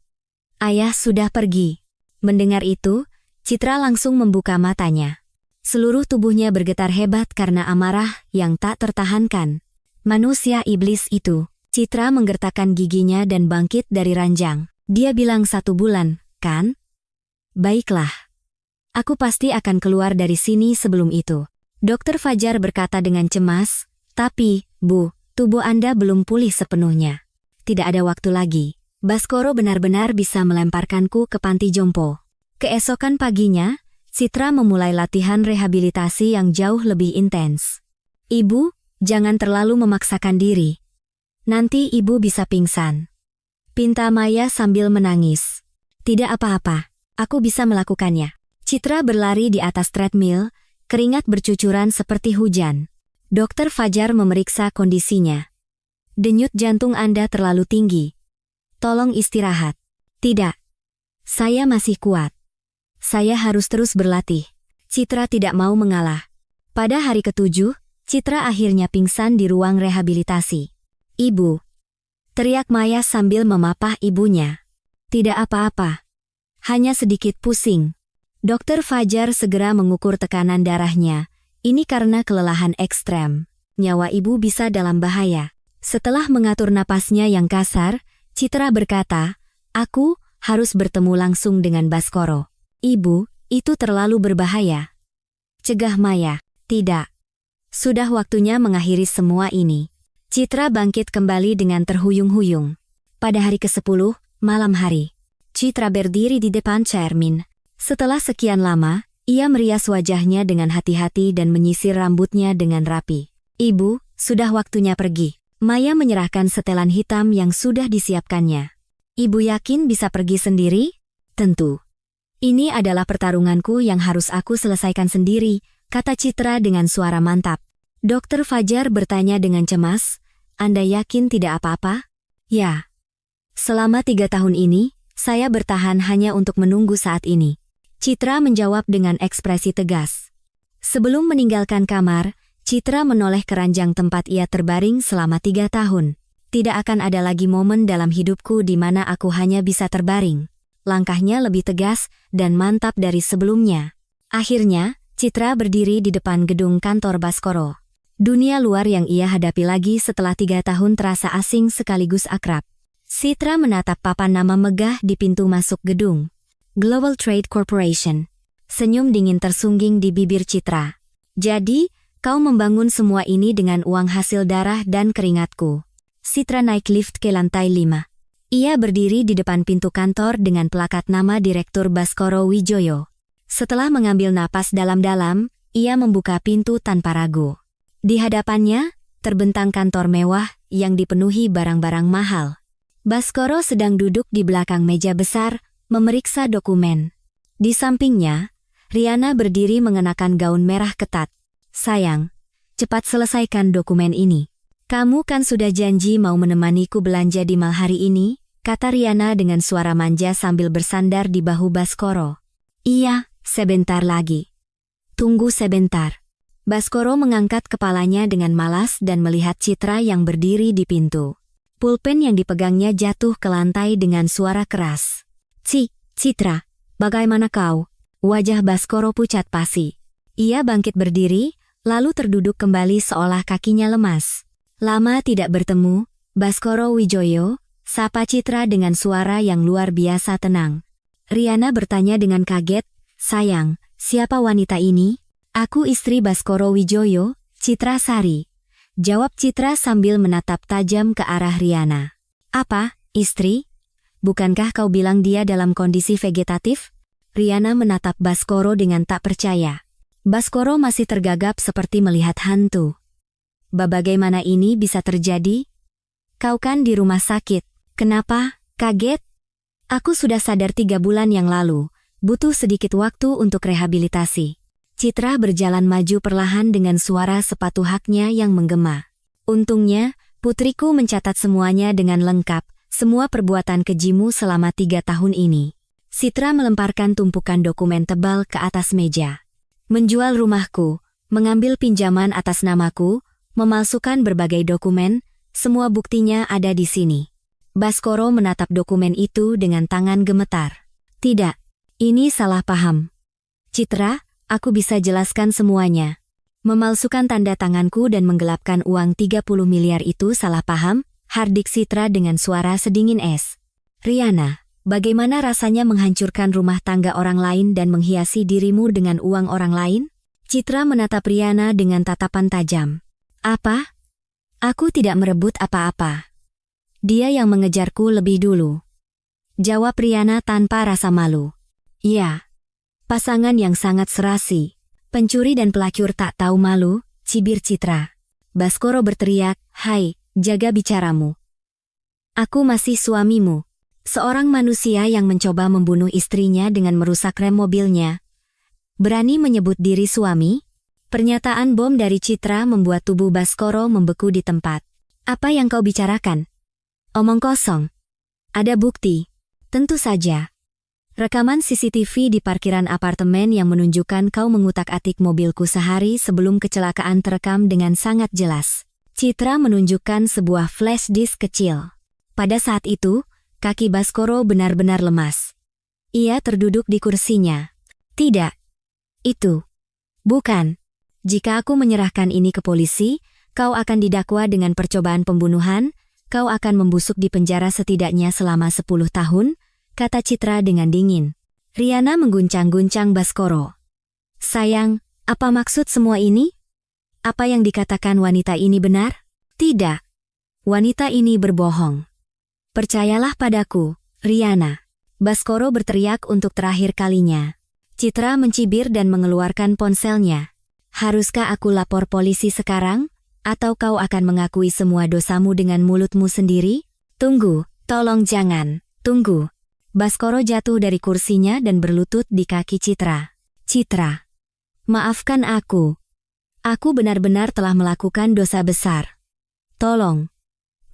Ayah sudah pergi. Mendengar itu, Citra langsung membuka matanya. Seluruh tubuhnya bergetar hebat karena amarah yang tak tertahankan. Manusia iblis itu. Citra menggertakkan giginya dan bangkit dari ranjang. Dia bilang 1 bulan, kan? Baiklah. Aku pasti akan keluar dari sini sebelum itu. Dokter Fajar berkata dengan cemas, tapi, Bu, tubuh Anda belum pulih sepenuhnya. Tidak ada waktu lagi. Baskoro benar-benar bisa melemparkanku ke panti jompo. Keesokan paginya, Citra memulai latihan rehabilitasi yang jauh lebih intens. Ibu, jangan terlalu memaksakan diri. Nanti ibu bisa pingsan. Pinta Maya sambil menangis. Tidak apa-apa, aku bisa melakukannya. Citra berlari di atas treadmill, keringat bercucuran seperti hujan. Dokter Fajar memeriksa kondisinya. Denyut jantung Anda terlalu tinggi. Tolong istirahat. Tidak. Saya masih kuat. Saya harus terus berlatih. Citra tidak mau mengalah. Pada hari ke-7, Citra akhirnya pingsan di ruang rehabilitasi. Ibu. Teriak Maya sambil memapah ibunya. Tidak apa-apa. Hanya sedikit pusing. Dokter Fajar segera mengukur tekanan darahnya. Ini karena kelelahan ekstrem. Nyawa ibu bisa dalam bahaya. Setelah mengatur napasnya yang kasar, Citra berkata, aku harus bertemu langsung dengan Baskoro. Ibu, itu terlalu berbahaya. Cegah Maya. Tidak. Sudah waktunya mengakhiri semua ini. Citra bangkit kembali dengan terhuyung-huyung. Pada hari ke-10, malam hari. Citra berdiri di depan cermin. Setelah sekian lama, ia merias wajahnya dengan hati-hati dan menyisir rambutnya dengan rapi. Ibu, sudah waktunya pergi. Maya menyerahkan setelan hitam yang sudah disiapkannya. Ibu yakin bisa pergi sendiri? Tentu. Ini adalah pertarunganku yang harus aku selesaikan sendiri, kata Citra dengan suara mantap. Dokter Fajar bertanya dengan cemas, Anda yakin tidak apa-apa? Ya. Selama 3 tahun ini, saya bertahan hanya untuk menunggu saat ini. Citra menjawab dengan ekspresi tegas. Sebelum meninggalkan kamar, Citra menoleh ke ranjang tempat ia terbaring selama 3 tahun. Tidak akan ada lagi momen dalam hidupku di mana aku hanya bisa terbaring. Langkahnya lebih tegas dan mantap dari sebelumnya. Akhirnya, Citra berdiri di depan gedung kantor Baskoro. Dunia luar yang ia hadapi lagi setelah 3 tahun terasa asing sekaligus akrab. Citra menatap papan nama megah di pintu masuk gedung. Global Trade Corporation. Senyum dingin tersungging di bibir Citra. Jadi, kau membangun semua ini dengan uang hasil darah dan keringatku. Citra naik lift ke lantai 5. Ia berdiri di depan pintu kantor dengan plakat nama Direktur Baskoro Wijoyo. Setelah mengambil napas dalam-dalam, ia membuka pintu tanpa ragu. Di hadapannya, terbentang kantor mewah yang dipenuhi barang-barang mahal. Baskoro sedang duduk di belakang meja besar, memeriksa dokumen. Di sampingnya, Riana berdiri mengenakan gaun merah ketat. Sayang, cepat selesaikan dokumen ini. Kamu kan sudah janji mau menemaniku belanja di mal hari ini, kata Riana dengan suara manja sambil bersandar di bahu Baskoro. Iya, sebentar lagi. Tunggu sebentar. Baskoro mengangkat kepalanya dengan malas dan melihat Citra yang berdiri di pintu. Pulpen yang dipegangnya jatuh ke lantai dengan suara keras. Citra, bagaimana kau? Wajah Baskoro pucat pasi. Ia bangkit berdiri, lalu terduduk kembali seolah kakinya lemas. Lama tidak bertemu, Baskoro Wijoyo, sapa Citra dengan suara yang luar biasa tenang. Riana bertanya dengan kaget, sayang, siapa wanita ini? Aku istri Baskoro Wijoyo, Citra Sari. Jawab Citra sambil menatap tajam ke arah Riana. Apa, istri? Bukankah kau bilang dia dalam kondisi vegetatif? Riana menatap Baskoro dengan tak percaya. Baskoro masih tergagap seperti melihat hantu. Bagaimana ini bisa terjadi? Kau kan di rumah sakit. Kenapa? Kaget? Aku sudah sadar 3 bulan yang lalu. Butuh sedikit waktu untuk rehabilitasi. Citra berjalan maju perlahan dengan suara sepatu haknya yang menggema. Untungnya, putriku mencatat semuanya dengan lengkap, semua perbuatan kejimu selama 3 tahun ini. Citra melemparkan tumpukan dokumen tebal ke atas meja. Menjual rumahku, mengambil pinjaman atas namaku, memalsukan berbagai dokumen, semua buktinya ada di sini. Baskoro menatap dokumen itu dengan tangan gemetar. Tidak, ini salah paham. Citra, aku bisa jelaskan semuanya. Memalsukan tanda tanganku dan menggelapkan uang 30 miliar itu salah paham, hardik Citra dengan suara sedingin es. Riana, bagaimana rasanya menghancurkan rumah tangga orang lain dan menghiasi dirimu dengan uang orang lain? Citra menatap Riana dengan tatapan tajam. Apa? Aku tidak merebut apa-apa. Dia yang mengejarku lebih dulu. Jawab Riana tanpa rasa malu. Iya. Pasangan yang sangat serasi. Pencuri dan pelacur tak tahu malu, cibir Citra. Baskoro berteriak, hai, jaga bicaramu. Aku masih suamimu. Seorang manusia yang mencoba membunuh istrinya dengan merusak rem mobilnya. Berani menyebut diri suami? Pernyataan bom dari Citra membuat tubuh Baskoro membeku di tempat. Apa yang kau bicarakan? Omong kosong. Ada bukti. Tentu saja. Rekaman CCTV di parkiran apartemen yang menunjukkan kau mengutak-atik mobilku sehari sebelum kecelakaan terekam dengan sangat jelas. Citra menunjukkan sebuah flash disk kecil. Pada saat itu, kaki Baskoro benar-benar lemas. Ia terduduk di kursinya. Tidak. Itu. Bukan. Jika aku menyerahkan ini ke polisi, kau akan didakwa dengan percobaan pembunuhan, kau akan membusuk di penjara setidaknya selama 10 tahun, kata Citra dengan dingin. Riana mengguncang-guncang Baskoro. Sayang, apa maksud semua ini? Apa yang dikatakan wanita ini benar? Tidak. Wanita ini berbohong. Percayalah padaku, Riana. Baskoro berteriak untuk terakhir kalinya. Citra mencibir dan mengeluarkan ponselnya. Haruskah aku lapor polisi sekarang? Atau kau akan mengakui semua dosamu dengan mulutmu sendiri? Tunggu, tolong jangan, tunggu. Baskoro jatuh dari kursinya dan berlutut di kaki Citra. Citra, maafkan aku. Aku benar-benar telah melakukan dosa besar. Tolong,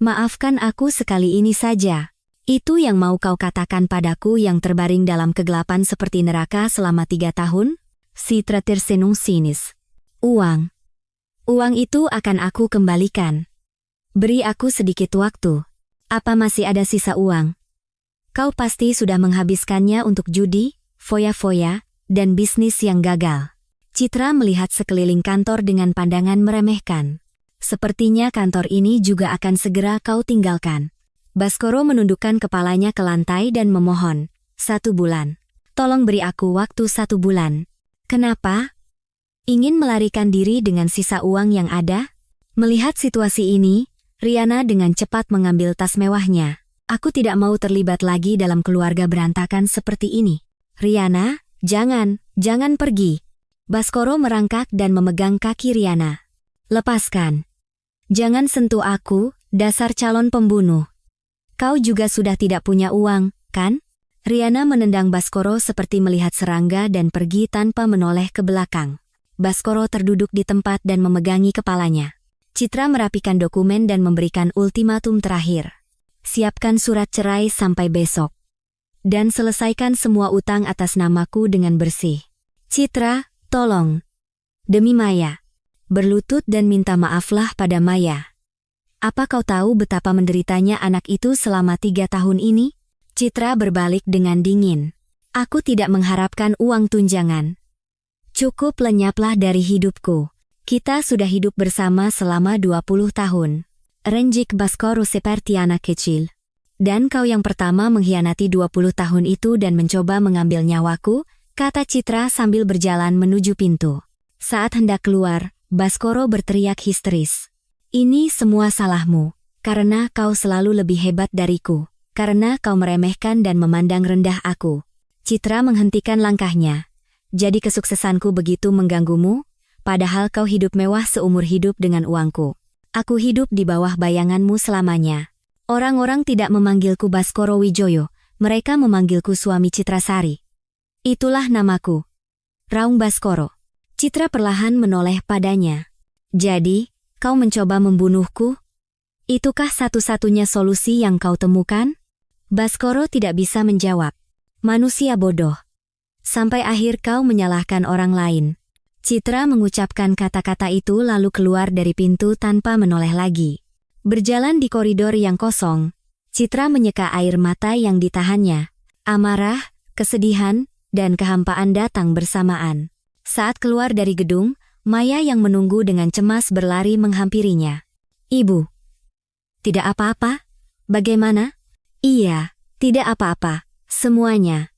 maafkan aku sekali ini saja. Itu yang mau kau katakan padaku yang terbaring dalam kegelapan seperti neraka selama 3 tahun? Citra tersenyum sinis. Uang. Uang itu akan aku kembalikan. Beri aku sedikit waktu. Apa masih ada sisa uang? Kau pasti sudah menghabiskannya untuk judi, foya-foya, dan bisnis yang gagal. Citra melihat sekeliling kantor dengan pandangan meremehkan. Sepertinya kantor ini juga akan segera kau tinggalkan. Baskoro menundukkan kepalanya ke lantai dan memohon, 1 bulan. Tolong beri aku waktu 1 bulan. Kenapa? Ingin melarikan diri dengan sisa uang yang ada? Melihat situasi ini, Riana dengan cepat mengambil tas mewahnya. Aku tidak mau terlibat lagi dalam keluarga berantakan seperti ini. Riana, jangan pergi. Baskoro merangkak dan memegang kaki Riana. Lepaskan. Jangan sentuh aku, dasar calon pembunuh. Kau juga sudah tidak punya uang, kan? Riana menendang Baskoro seperti melihat serangga dan pergi tanpa menoleh ke belakang. Baskoro terduduk di tempat dan memegangi kepalanya. Citra merapikan dokumen dan memberikan ultimatum terakhir. Siapkan surat cerai sampai besok. Dan selesaikan semua utang atas namaku dengan bersih. Citra, tolong. Demi Maya. Berlutut dan minta maaflah pada Maya. Apa kau tahu betapa menderitanya anak itu selama 3 tahun ini? Citra berbalik dengan dingin. Aku tidak mengharapkan uang tunjangan. Cukup lenyaplah dari hidupku. Kita sudah hidup bersama selama 20 tahun. Renjik Baskoro seperti anak kecil. Dan kau yang pertama mengkhianati 20 tahun itu dan mencoba mengambil nyawaku, kata Citra sambil berjalan menuju pintu. Saat hendak keluar, Baskoro berteriak histeris. Ini semua salahmu, karena kau selalu lebih hebat dariku, karena kau meremehkan dan memandang rendah aku. Citra menghentikan langkahnya. Jadi kesuksesanku begitu mengganggumu? Padahal kau hidup mewah seumur hidup dengan uangku. Aku hidup di bawah bayanganmu selamanya. Orang-orang tidak memanggilku Baskoro Wijoyo, mereka memanggilku suami Citrasari. Itulah namaku. Raung Baskoro. Citra perlahan menoleh padanya. Jadi, kau mencoba membunuhku? Itukah satu-satunya solusi yang kau temukan? Baskoro tidak bisa menjawab. Manusia bodoh. Sampai akhir kau menyalahkan orang lain. Citra mengucapkan kata-kata itu lalu keluar dari pintu tanpa menoleh lagi. Berjalan di koridor yang kosong, Citra menyeka air mata yang ditahannya. Amarah, kesedihan, dan kehampaan datang bersamaan. Saat keluar dari gedung, Maya yang menunggu dengan cemas berlari menghampirinya. Ibu. Tidak apa-apa? Bagaimana? Iya, tidak apa-apa. Semuanya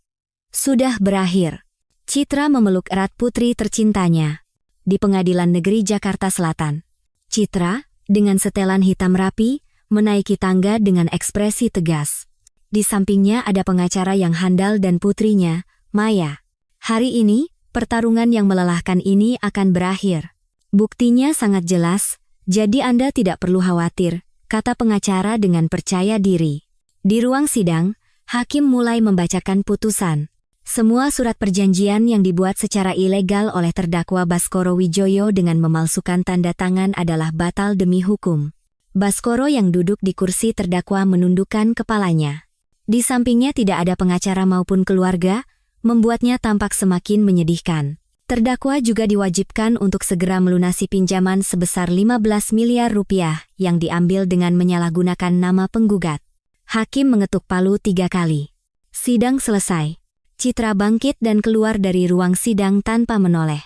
sudah berakhir. Citra memeluk erat putri tercintanya. Di Pengadilan Negeri Jakarta Selatan. Citra, dengan setelan hitam rapi, menaiki tangga dengan ekspresi tegas. Di sampingnya ada pengacara yang handal dan putrinya, Maya. Hari ini, pertarungan yang melelahkan ini akan berakhir. Buktinya sangat jelas, jadi Anda tidak perlu khawatir, kata pengacara dengan percaya diri. Di ruang sidang, hakim mulai membacakan putusan. Semua surat perjanjian yang dibuat secara ilegal oleh terdakwa Baskoro Wijoyo dengan memalsukan tanda tangan adalah batal demi hukum. Baskoro yang duduk di kursi terdakwa menundukkan kepalanya. Di sampingnya tidak ada pengacara maupun keluarga, membuatnya tampak semakin menyedihkan. Terdakwa juga diwajibkan untuk segera melunasi pinjaman sebesar 15 miliar rupiah yang diambil dengan menyalahgunakan nama penggugat. Hakim mengetuk palu 3 kali. Sidang selesai. Citra bangkit dan keluar dari ruang sidang tanpa menoleh.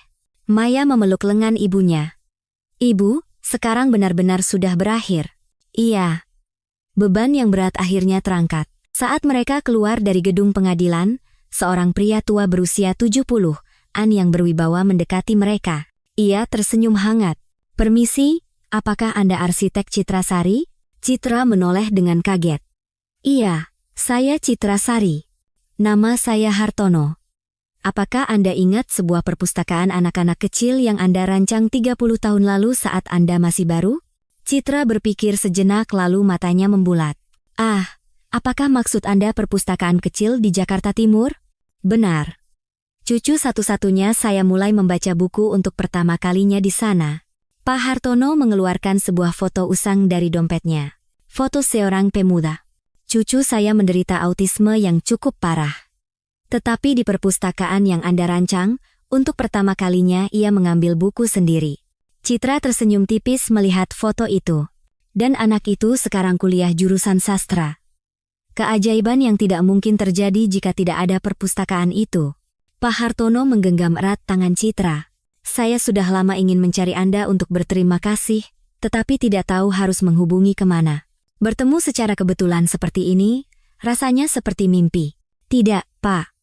Maya memeluk lengan ibunya. Ibu, sekarang benar-benar sudah berakhir. Iya. Beban yang berat akhirnya terangkat. Saat mereka keluar dari gedung pengadilan, seorang pria tua berusia 70-an yang berwibawa mendekati mereka. Ia tersenyum hangat. Permisi, apakah Anda arsitek Citrasari? Citra menoleh dengan kaget. Iya, saya Citrasari. Nama saya Hartono. Apakah Anda ingat sebuah perpustakaan anak-anak kecil yang Anda rancang 30 tahun lalu saat Anda masih baru? Citra berpikir sejenak lalu matanya membulat. Ah, Apakah maksud Anda perpustakaan kecil di Jakarta Timur? Benar. Cucu satu-satunya saya mulai membaca buku untuk pertama kalinya di sana. Pak Hartono mengeluarkan sebuah foto usang dari dompetnya. Foto seorang pemuda. Cucu saya menderita autisme yang cukup parah. Tetapi di perpustakaan yang Anda rancang, untuk pertama kalinya ia mengambil buku sendiri. Citra tersenyum tipis melihat foto itu. Dan anak itu sekarang kuliah jurusan sastra. Keajaiban yang tidak mungkin terjadi jika tidak ada perpustakaan itu. Pak Hartono menggenggam erat tangan Citra. Saya sudah lama ingin mencari Anda untuk berterima kasih, tetapi tidak tahu harus menghubungi kemana. Bertemu secara kebetulan seperti ini, rasanya seperti mimpi. Tidak, Pak.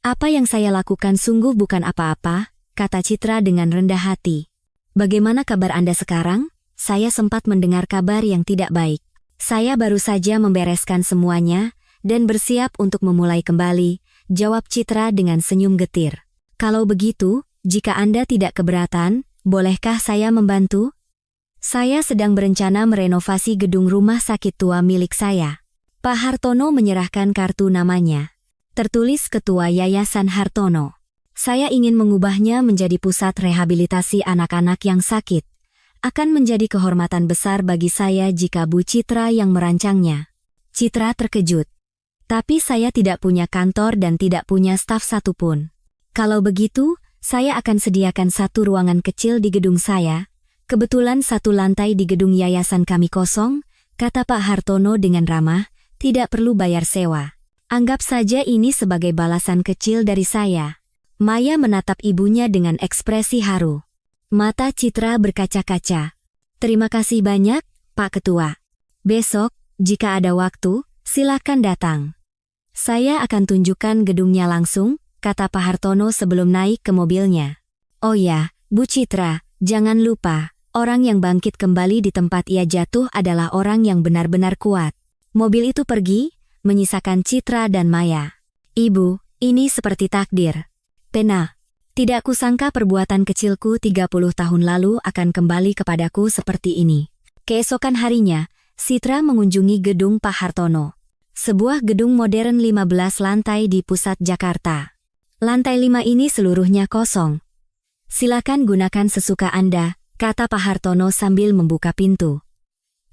Apa yang saya lakukan sungguh bukan apa-apa, kata Citra dengan rendah hati. Bagaimana kabar Anda sekarang? Saya sempat mendengar kabar yang tidak baik. Saya baru saja membereskan semuanya, dan bersiap untuk memulai kembali, jawab Citra dengan senyum getir. Kalau begitu, jika Anda tidak keberatan, bolehkah saya membantu? Saya sedang berencana merenovasi gedung rumah sakit tua milik saya. Pak Hartono menyerahkan kartu namanya. Tertulis Ketua Yayasan Hartono. Saya ingin mengubahnya menjadi pusat rehabilitasi anak-anak yang sakit. Akan menjadi kehormatan besar bagi saya jika Bu Citra yang merancangnya. Citra terkejut. Tapi saya tidak punya kantor dan tidak punya staf satupun. Kalau begitu, saya akan sediakan satu ruangan kecil di gedung saya. Kebetulan satu lantai di gedung yayasan kami kosong, kata Pak Hartono dengan ramah, tidak perlu bayar sewa. Anggap saja ini sebagai balasan kecil dari saya. Maya menatap ibunya dengan ekspresi haru. Mata Citra berkaca-kaca. Terima kasih banyak, Pak Ketua. Besok, jika ada waktu, silakan datang. Saya akan tunjukkan gedungnya langsung, kata Pak Hartono sebelum naik ke mobilnya. Oh ya, Bu Citra, jangan lupa, orang yang bangkit kembali di tempat ia jatuh adalah orang yang benar-benar kuat. Mobil itu pergi, menyisakan Citra dan Maya. Ibu, ini seperti takdir. Pena, tidak kusangka perbuatan kecilku 30 tahun lalu akan kembali kepadaku seperti ini. Keesokan harinya, Citra mengunjungi gedung Pak Hartono. Sebuah gedung modern 15 lantai di pusat Jakarta. Lantai 5 ini seluruhnya kosong. Silakan gunakan sesuka Anda, kata Pak Hartono sambil membuka pintu.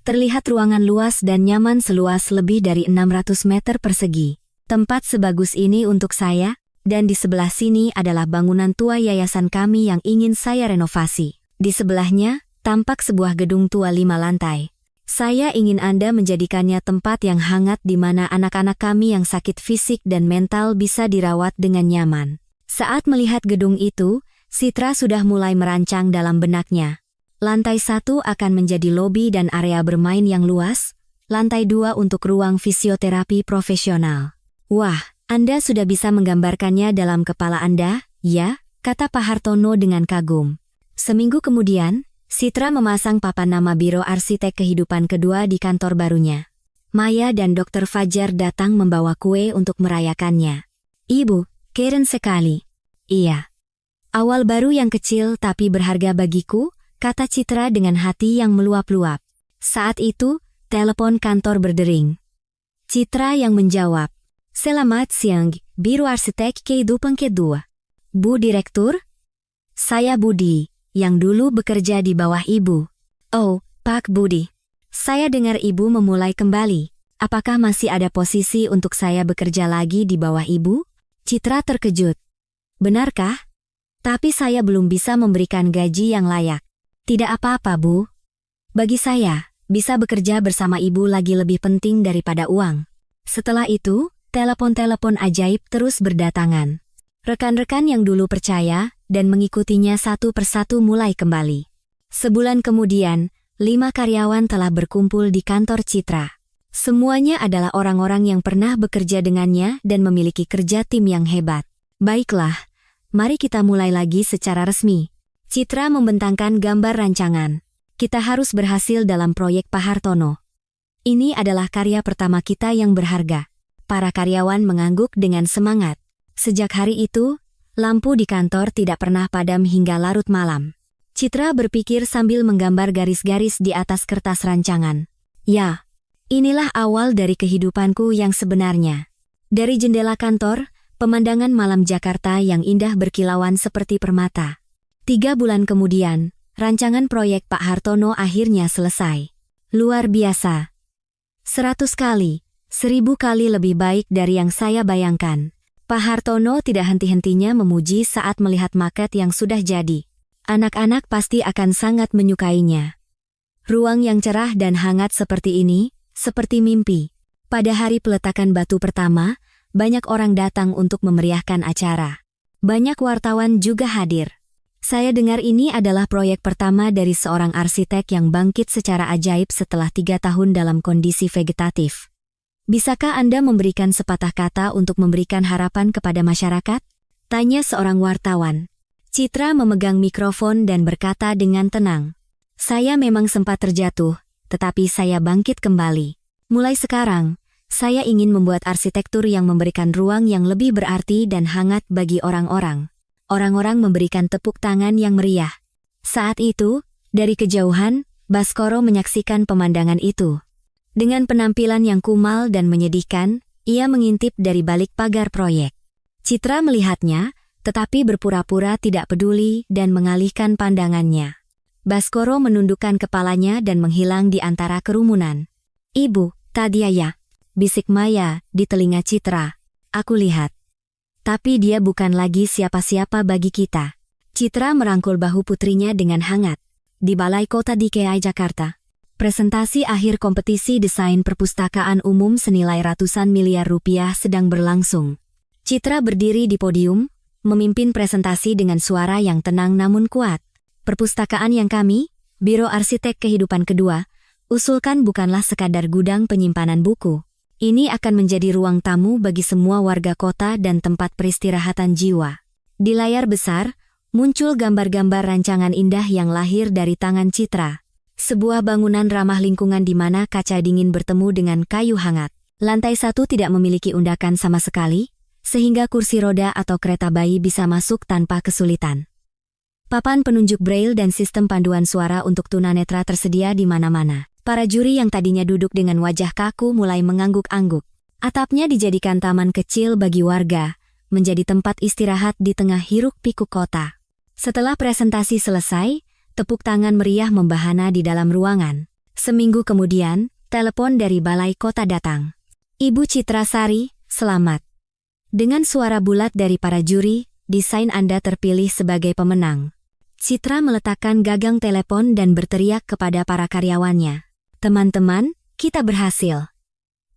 Terlihat ruangan luas dan nyaman seluas lebih dari 600 meter persegi. Tempat sebagus ini untuk saya, dan di sebelah sini adalah bangunan tua yayasan kami yang ingin saya renovasi. Di sebelahnya, tampak sebuah gedung tua 5 lantai. Saya ingin Anda menjadikannya tempat yang hangat di mana anak-anak kami yang sakit fisik dan mental bisa dirawat dengan nyaman. Saat melihat gedung itu, Citra sudah mulai merancang dalam benaknya. Lantai 1 akan menjadi lobi dan area bermain yang luas, lantai 2 untuk ruang fisioterapi profesional. Wah, Anda sudah bisa menggambarkannya dalam kepala Anda, ya? Kata Pak Hartono dengan kagum. Seminggu kemudian, Citra memasang papan nama Biro Arsitek Kehidupan kedua di kantor barunya. Maya dan Dr. Fajar datang membawa kue untuk merayakannya. Ibu, keren sekali. Iya. Awal baru yang kecil tapi berharga bagiku, kata Citra dengan hati yang meluap-luap. Saat itu, telepon kantor berdering. Citra yang menjawab. Selamat siang, Biro Arsitek Kehidupan kedua. Bu Direktur? Saya Budi, yang dulu bekerja di bawah Ibu. Oh, Pak Budi. Saya dengar Ibu memulai kembali. Apakah masih ada posisi untuk saya bekerja lagi di bawah Ibu? Citra terkejut. Benarkah? Tapi saya belum bisa memberikan gaji yang layak. Tidak apa-apa, Bu. Bagi saya, bisa bekerja bersama Ibu lagi lebih penting daripada uang. Setelah itu, telepon-telepon ajaib terus berdatangan. Rekan-rekan yang dulu percaya dan mengikutinya satu persatu mulai kembali. Sebulan kemudian, 5 karyawan telah berkumpul di kantor Citra. Semuanya adalah orang-orang yang pernah bekerja dengannya dan memiliki kerja tim yang hebat. Baiklah, mari kita mulai lagi secara resmi. Citra membentangkan gambar rancangan. Kita harus berhasil dalam proyek Pak Hartono. Ini adalah karya pertama kita yang berharga. Para karyawan mengangguk dengan semangat. Sejak hari itu, lampu di kantor tidak pernah padam hingga larut malam. Citra berpikir sambil menggambar garis-garis di atas kertas rancangan. Ya, Inilah awal dari kehidupanku yang sebenarnya. Dari jendela kantor, pemandangan malam Jakarta yang indah berkilauan seperti permata. 3 bulan kemudian, rancangan proyek Pak Hartono akhirnya selesai. Luar biasa. 100 kali, 1000 kali lebih baik dari yang saya bayangkan. Pak Hartono tidak henti-hentinya memuji saat melihat maket yang sudah jadi. Anak-anak pasti akan sangat menyukainya. Ruang yang cerah dan hangat seperti ini, seperti mimpi. Pada hari peletakan batu pertama, banyak orang datang untuk memeriahkan acara. Banyak wartawan juga hadir. Saya dengar ini adalah proyek pertama dari seorang arsitek yang bangkit secara ajaib setelah 3 tahun dalam kondisi vegetatif. Bisakah Anda memberikan sepatah kata untuk memberikan harapan kepada masyarakat? Tanya seorang wartawan. Citra memegang mikrofon dan berkata dengan tenang. Saya memang sempat terjatuh, tetapi saya bangkit kembali. Mulai sekarang, saya ingin membuat arsitektur yang memberikan ruang yang lebih berarti dan hangat bagi orang-orang. Orang-orang memberikan tepuk tangan yang meriah. Saat itu, dari kejauhan, Baskoro menyaksikan pemandangan itu. Dengan penampilan yang kumal dan menyedihkan, ia mengintip dari balik pagar proyek. Citra melihatnya, tetapi berpura-pura tidak peduli dan mengalihkan pandangannya. Baskoro menundukkan kepalanya dan menghilang di antara kerumunan. Ibu, tadi ya, bisik Maya di telinga Citra. Aku lihat. Tapi dia bukan lagi siapa-siapa bagi kita. Citra merangkul bahu putrinya dengan hangat. Di Balai Kota DKI Jakarta. Presentasi akhir kompetisi desain perpustakaan umum senilai ratusan miliar rupiah sedang berlangsung. Citra berdiri di podium, memimpin presentasi dengan suara yang tenang namun kuat. Perpustakaan yang kami, Biro Arsitek Kehidupan Kedua, usulkan bukanlah sekadar gudang penyimpanan buku. Ini akan menjadi ruang tamu bagi semua warga kota dan tempat peristirahatan jiwa. Di layar besar, muncul gambar-gambar rancangan indah yang lahir dari tangan Citra. Sebuah bangunan ramah lingkungan di mana kaca dingin bertemu dengan kayu hangat. Lantai 1 tidak memiliki undakan sama sekali, sehingga kursi roda atau kereta bayi bisa masuk tanpa kesulitan. Papan penunjuk braille dan sistem panduan suara untuk tunanetra tersedia di mana-mana. Para juri yang tadinya duduk dengan wajah kaku mulai mengangguk-angguk. Atapnya dijadikan taman kecil bagi warga, menjadi tempat istirahat di tengah hiruk-pikuk kota. Setelah presentasi selesai, tepuk tangan meriah membahana di dalam ruangan. Seminggu kemudian, telepon dari Balai Kota datang. Ibu Citra Sari, selamat. Dengan suara bulat dari para juri, desain Anda terpilih sebagai pemenang. Citra meletakkan gagang telepon dan berteriak kepada para karyawannya. Teman-teman, kita berhasil.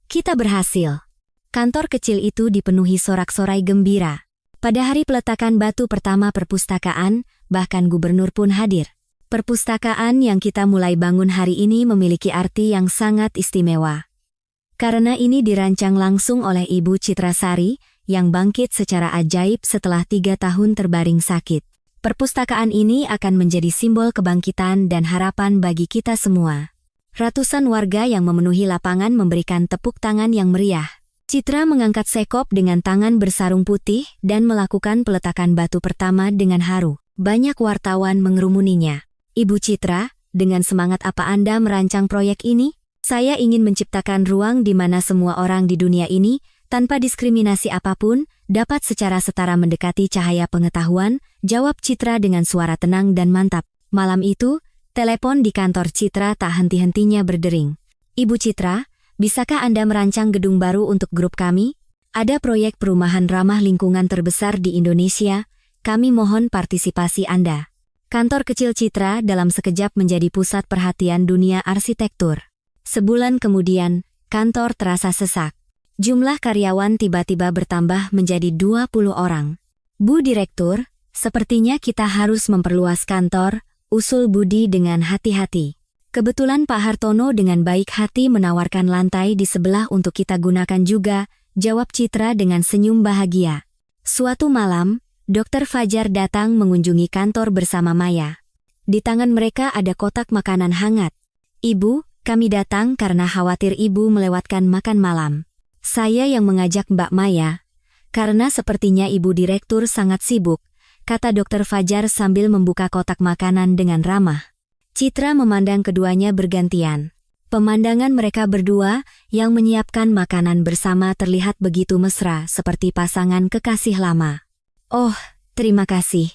Kita berhasil. Kantor kecil itu dipenuhi sorak-sorai gembira. Pada hari peletakan batu pertama perpustakaan, bahkan gubernur pun hadir. Perpustakaan yang kita mulai bangun hari ini memiliki arti yang sangat istimewa. Karena ini dirancang langsung oleh Ibu Citra Sari, yang bangkit secara ajaib setelah 3 tahun terbaring sakit. Perpustakaan ini akan menjadi simbol kebangkitan dan harapan bagi kita semua. Ratusan warga yang memenuhi lapangan memberikan tepuk tangan yang meriah. Citra mengangkat sekop dengan tangan bersarung putih dan melakukan peletakan batu pertama dengan haru. Banyak wartawan mengerumuninya. Ibu Citra, dengan semangat apa Anda merancang proyek ini? Saya ingin menciptakan ruang di mana semua orang di dunia ini, tanpa diskriminasi apapun, dapat secara setara mendekati cahaya pengetahuan, jawab Citra dengan suara tenang dan mantap. Malam itu, telepon di kantor Citra tak henti-hentinya berdering. Ibu Citra, bisakah Anda merancang gedung baru untuk grup kami? Ada proyek perumahan ramah lingkungan terbesar di Indonesia, kami mohon partisipasi Anda. Kantor kecil Citra dalam sekejap menjadi pusat perhatian dunia arsitektur. Sebulan kemudian, kantor terasa sesak. Jumlah karyawan tiba-tiba bertambah menjadi 20 orang. Bu Direktur, sepertinya kita harus memperluas kantor, usul Budi dengan hati-hati. Kebetulan Pak Hartono dengan baik hati menawarkan lantai di sebelah untuk kita gunakan juga, jawab Citra dengan senyum bahagia. Suatu malam, Dr. Fajar datang mengunjungi kantor bersama Maya. Di tangan mereka ada kotak makanan hangat. Ibu, kami datang karena khawatir Ibu melewatkan makan malam. Saya yang mengajak Mbak Maya, karena sepertinya Ibu Direktur sangat sibuk, kata Dr. Fajar sambil membuka kotak makanan dengan ramah. Citra memandang keduanya bergantian. Pemandangan mereka berdua yang menyiapkan makanan bersama terlihat begitu mesra seperti pasangan kekasih lama. Oh, terima kasih.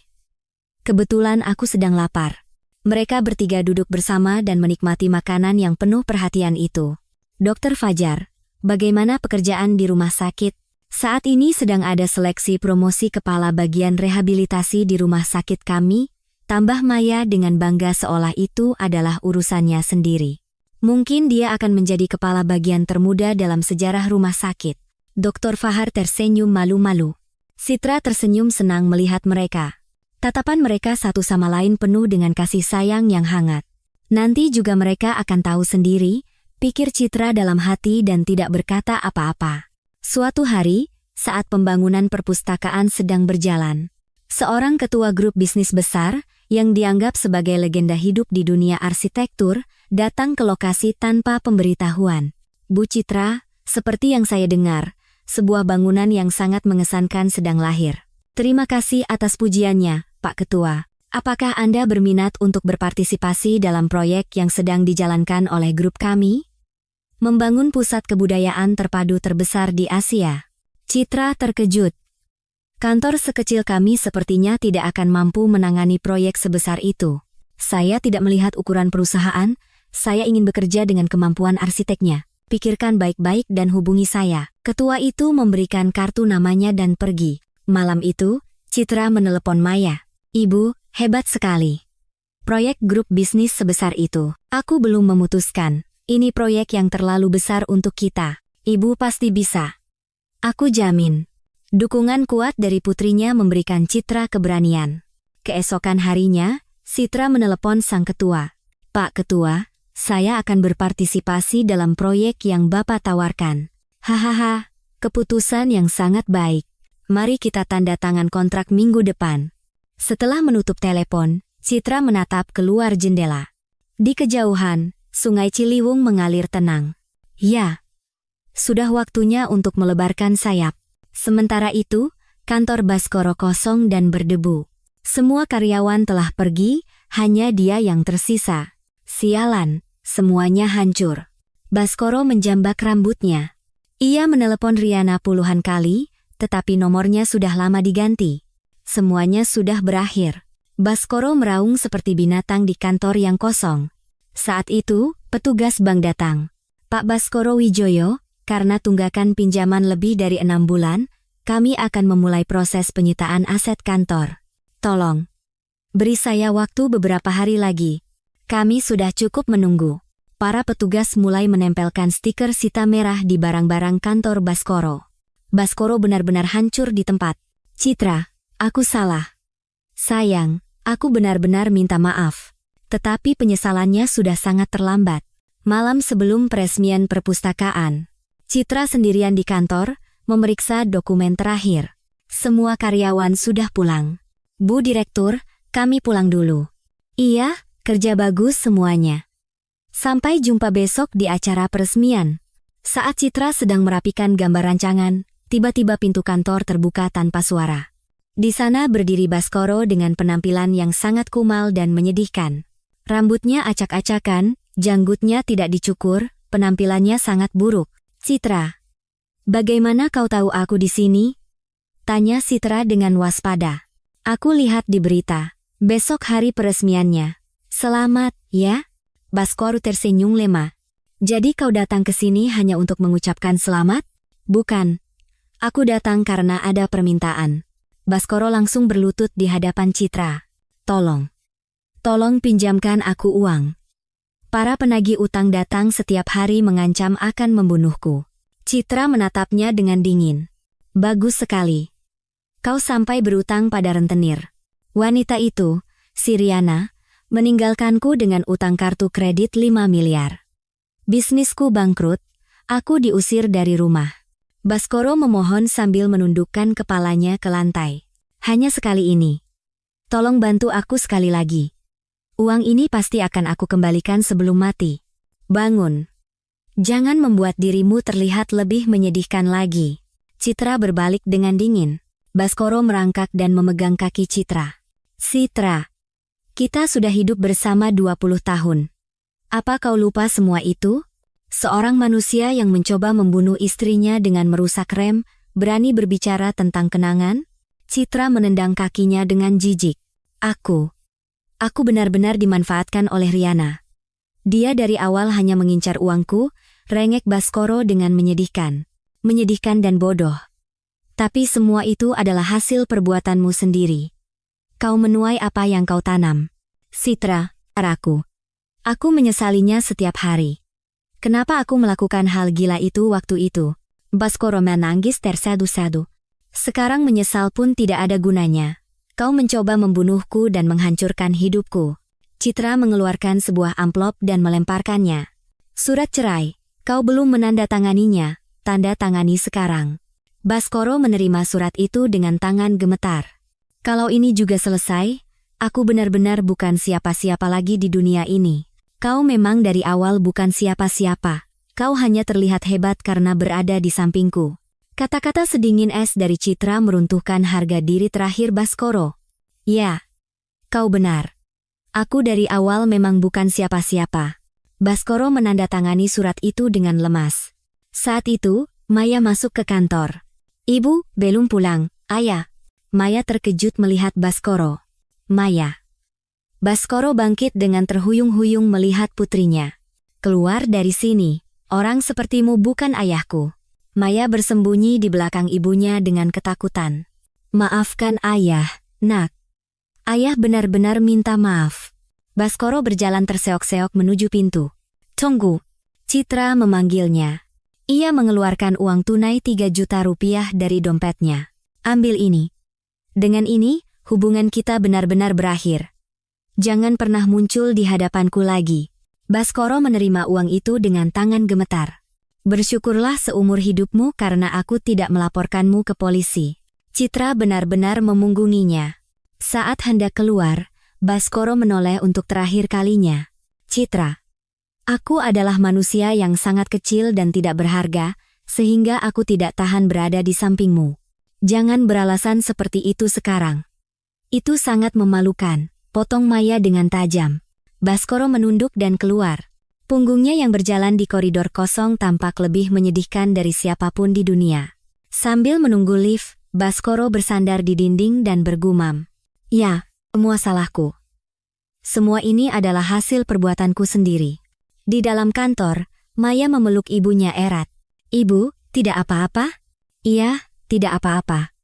Kebetulan aku sedang lapar. Mereka bertiga duduk bersama dan menikmati makanan yang penuh perhatian itu. Dokter Fajar, bagaimana pekerjaan di rumah sakit? Saat ini sedang ada seleksi promosi kepala bagian rehabilitasi di rumah sakit kami, tambah Maya dengan bangga seolah itu adalah urusannya sendiri. Mungkin dia akan menjadi kepala bagian termuda dalam sejarah rumah sakit. Dr. Fahar tersenyum malu-malu. Citra tersenyum senang melihat mereka. Tatapan mereka satu sama lain penuh dengan kasih sayang yang hangat. Nanti juga mereka akan tahu sendiri, pikir Citra dalam hati dan tidak berkata apa-apa. Suatu hari, saat pembangunan perpustakaan sedang berjalan, seorang ketua grup bisnis besar, yang dianggap sebagai legenda hidup di dunia arsitektur, datang ke lokasi tanpa pemberitahuan. Bu Citra, seperti yang saya dengar, sebuah bangunan yang sangat mengesankan sedang lahir. Terima kasih atas pujiannya, Pak Ketua. Apakah Anda berminat untuk berpartisipasi dalam proyek yang sedang dijalankan oleh grup kami? Membangun pusat kebudayaan terpadu terbesar di Asia. Citra terkejut. Kantor sekecil kami sepertinya tidak akan mampu menangani proyek sebesar itu. Saya tidak melihat ukuran perusahaan, saya ingin bekerja dengan kemampuan arsiteknya. Pikirkan baik-baik dan hubungi saya. Ketua itu memberikan kartu namanya dan pergi. Malam itu, Citra menelepon Maya. Ibu, hebat sekali. Proyek grup bisnis sebesar itu. Aku belum memutuskan. Ini proyek yang terlalu besar untuk kita. Ibu pasti bisa. Aku jamin. Dukungan kuat dari putrinya memberikan Citra keberanian. Keesokan harinya, Citra menelepon sang ketua. Pak Ketua, saya akan berpartisipasi dalam proyek yang Bapak tawarkan. Hahaha, keputusan yang sangat baik. Mari kita tanda tangan kontrak minggu depan. Setelah menutup telepon, Citra menatap keluar jendela. Di kejauhan, Sungai Ciliwung mengalir tenang. Ya, sudah waktunya untuk melebarkan sayap. Sementara itu, kantor Baskoro kosong dan berdebu. Semua karyawan telah pergi, hanya dia yang tersisa. Sialan, semuanya hancur. Baskoro menjambak rambutnya. Ia menelepon Riana puluhan kali, tetapi nomornya sudah lama diganti. Semuanya sudah berakhir. Baskoro meraung seperti binatang di kantor yang kosong. Saat itu, petugas bank datang. Pak Baskoro Wijoyo, karena tunggakan pinjaman lebih dari 6 bulan, kami akan memulai proses penyitaan aset kantor. Tolong, beri saya waktu beberapa hari lagi. Kami sudah cukup menunggu. Para petugas mulai menempelkan stiker sita merah di barang-barang kantor Baskoro. Baskoro benar-benar hancur di tempat. Citra, aku salah. Sayang, aku benar-benar minta maaf. Tetapi penyesalannya sudah sangat terlambat. Malam sebelum peresmian perpustakaan, Citra sendirian di kantor, memeriksa dokumen terakhir. Semua karyawan sudah pulang. Bu Direktur, kami pulang dulu. Iya, kerja bagus semuanya. Sampai jumpa besok di acara peresmian. Saat Citra sedang merapikan gambar rancangan, tiba-tiba pintu kantor terbuka tanpa suara. Di sana berdiri Baskoro dengan penampilan yang sangat kumal dan menyedihkan. Rambutnya acak-acakan, janggutnya tidak dicukur, penampilannya sangat buruk. Citra, bagaimana kau tahu aku di sini? Tanya Citra dengan waspada. Aku lihat di berita, besok hari peresmiannya. Selamat, ya? Baskoro tersenyum lemah. Jadi kau datang ke sini hanya untuk mengucapkan selamat? Bukan. Aku datang karena ada permintaan. Baskoro langsung berlutut di hadapan Citra. Tolong pinjamkan aku uang. Para penagih utang datang setiap hari mengancam akan membunuhku. Citra menatapnya dengan dingin. Bagus sekali. Kau sampai berutang pada rentenir. Wanita itu, si Riana, meninggalkanku dengan utang kartu kredit 5 miliar. Bisnisku bangkrut, aku diusir dari rumah. Baskoro memohon sambil menundukkan kepalanya ke lantai. Hanya sekali ini. Tolong bantu aku sekali lagi. Uang ini pasti akan aku kembalikan sebelum mati. Bangun. Jangan membuat dirimu terlihat lebih menyedihkan lagi. Citra berbalik dengan dingin. Baskoro merangkak dan memegang kaki Citra. Citra, kita sudah hidup bersama 20 tahun. Apa kau lupa semua itu? Seorang manusia yang mencoba membunuh istrinya dengan merusak rem, berani berbicara tentang kenangan? Citra menendang kakinya dengan jijik. Aku benar-benar dimanfaatkan oleh Riana. Dia dari awal hanya mengincar uangku, rengek Baskoro dengan menyedihkan. Menyedihkan dan bodoh. Tapi semua itu adalah hasil perbuatanmu sendiri. Kau menuai apa yang kau tanam. Citra, Aku menyesalinya setiap hari. Kenapa aku melakukan hal gila itu waktu itu? Baskoro menangis tersadu-sadu. Sekarang menyesal pun tidak ada gunanya. Kau mencoba membunuhku dan menghancurkan hidupku. Citra mengeluarkan sebuah amplop dan melemparkannya. Surat cerai. Kau belum menandatanganinya. Tanda tangani sekarang. Baskoro menerima surat itu dengan tangan gemetar. Kalau ini juga selesai, aku benar-benar bukan siapa-siapa lagi di dunia ini. Kau memang dari awal bukan siapa-siapa. Kau hanya terlihat hebat karena berada di sampingku. Kata-kata sedingin es dari Citra meruntuhkan harga diri terakhir Baskoro. Ya, kau benar. Aku dari awal memang bukan siapa-siapa. Baskoro menandatangani surat itu dengan lemas. Saat itu, Maya masuk ke kantor. Ibu, belum pulang, ayah. Maya terkejut melihat Baskoro. Maya. Baskoro bangkit dengan terhuyung-huyung melihat putrinya. Keluar dari sini, orang sepertimu bukan ayahku. Maya bersembunyi di belakang ibunya dengan ketakutan. Maafkan ayah, nak. Ayah benar-benar minta maaf. Baskoro berjalan terseok-seok menuju pintu. Tunggu. Citra memanggilnya. Ia mengeluarkan uang tunai 3 juta rupiah dari dompetnya. Ambil ini. Dengan ini, hubungan kita benar-benar berakhir. Jangan pernah muncul di hadapanku lagi. Baskoro menerima uang itu dengan tangan gemetar. Bersyukurlah seumur hidupmu karena aku tidak melaporkanmu ke polisi. Citra benar-benar memunggunginya. Saat hendak keluar, Baskoro menoleh untuk terakhir kalinya. Citra, aku adalah manusia yang sangat kecil dan tidak berharga, sehingga aku tidak tahan berada di sampingmu. Jangan beralasan seperti itu sekarang. Itu sangat memalukan. Potong Maya dengan tajam. Baskoro menunduk dan keluar. Punggungnya yang berjalan di koridor kosong tampak lebih menyedihkan dari siapapun di dunia. Sambil menunggu lift, Baskoro bersandar di dinding dan bergumam. Ya, semua salahku. Semua ini adalah hasil perbuatanku sendiri. Di dalam kantor, Maya memeluk ibunya erat. Ibu, tidak apa-apa? Iya, tidak apa-apa.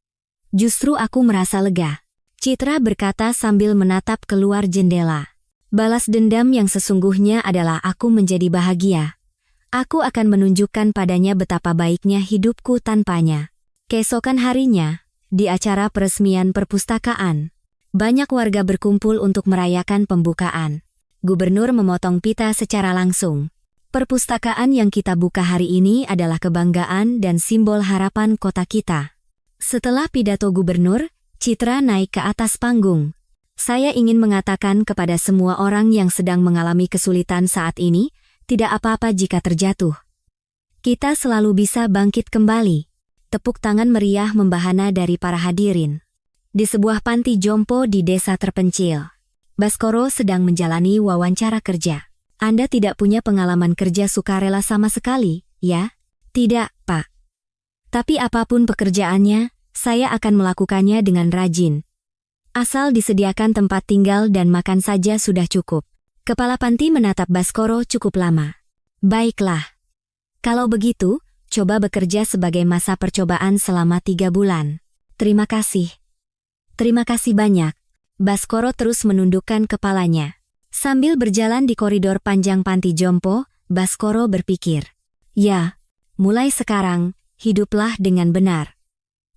Justru aku merasa lega. Citra berkata sambil menatap keluar jendela. Balas dendam yang sesungguhnya adalah aku menjadi bahagia. Aku akan menunjukkan padanya betapa baiknya hidupku tanpanya. Keesokan harinya, di acara peresmian perpustakaan, banyak warga berkumpul untuk merayakan pembukaan. Gubernur memotong pita secara langsung. Perpustakaan yang kita buka hari ini adalah kebanggaan dan simbol harapan kota kita. Setelah pidato gubernur, Citra naik ke atas panggung. Saya ingin mengatakan kepada semua orang yang sedang mengalami kesulitan saat ini, tidak apa-apa jika terjatuh. Kita selalu bisa bangkit kembali. Tepuk tangan meriah membahana dari para hadirin. Di sebuah panti jompo di desa terpencil, Baskoro sedang menjalani wawancara kerja. Anda tidak punya pengalaman kerja sukarela sama sekali, ya? Tidak, Pak. Tapi apapun pekerjaannya, saya akan melakukannya dengan rajin. Asal disediakan tempat tinggal dan makan saja sudah cukup. Kepala panti menatap Baskoro cukup lama. Baiklah. Kalau begitu, coba bekerja sebagai masa percobaan selama 3 bulan. Terima kasih. Terima kasih banyak. Baskoro terus menundukkan kepalanya. Sambil berjalan di koridor panjang panti jompo, Baskoro berpikir. Ya, mulai sekarang, hiduplah dengan benar.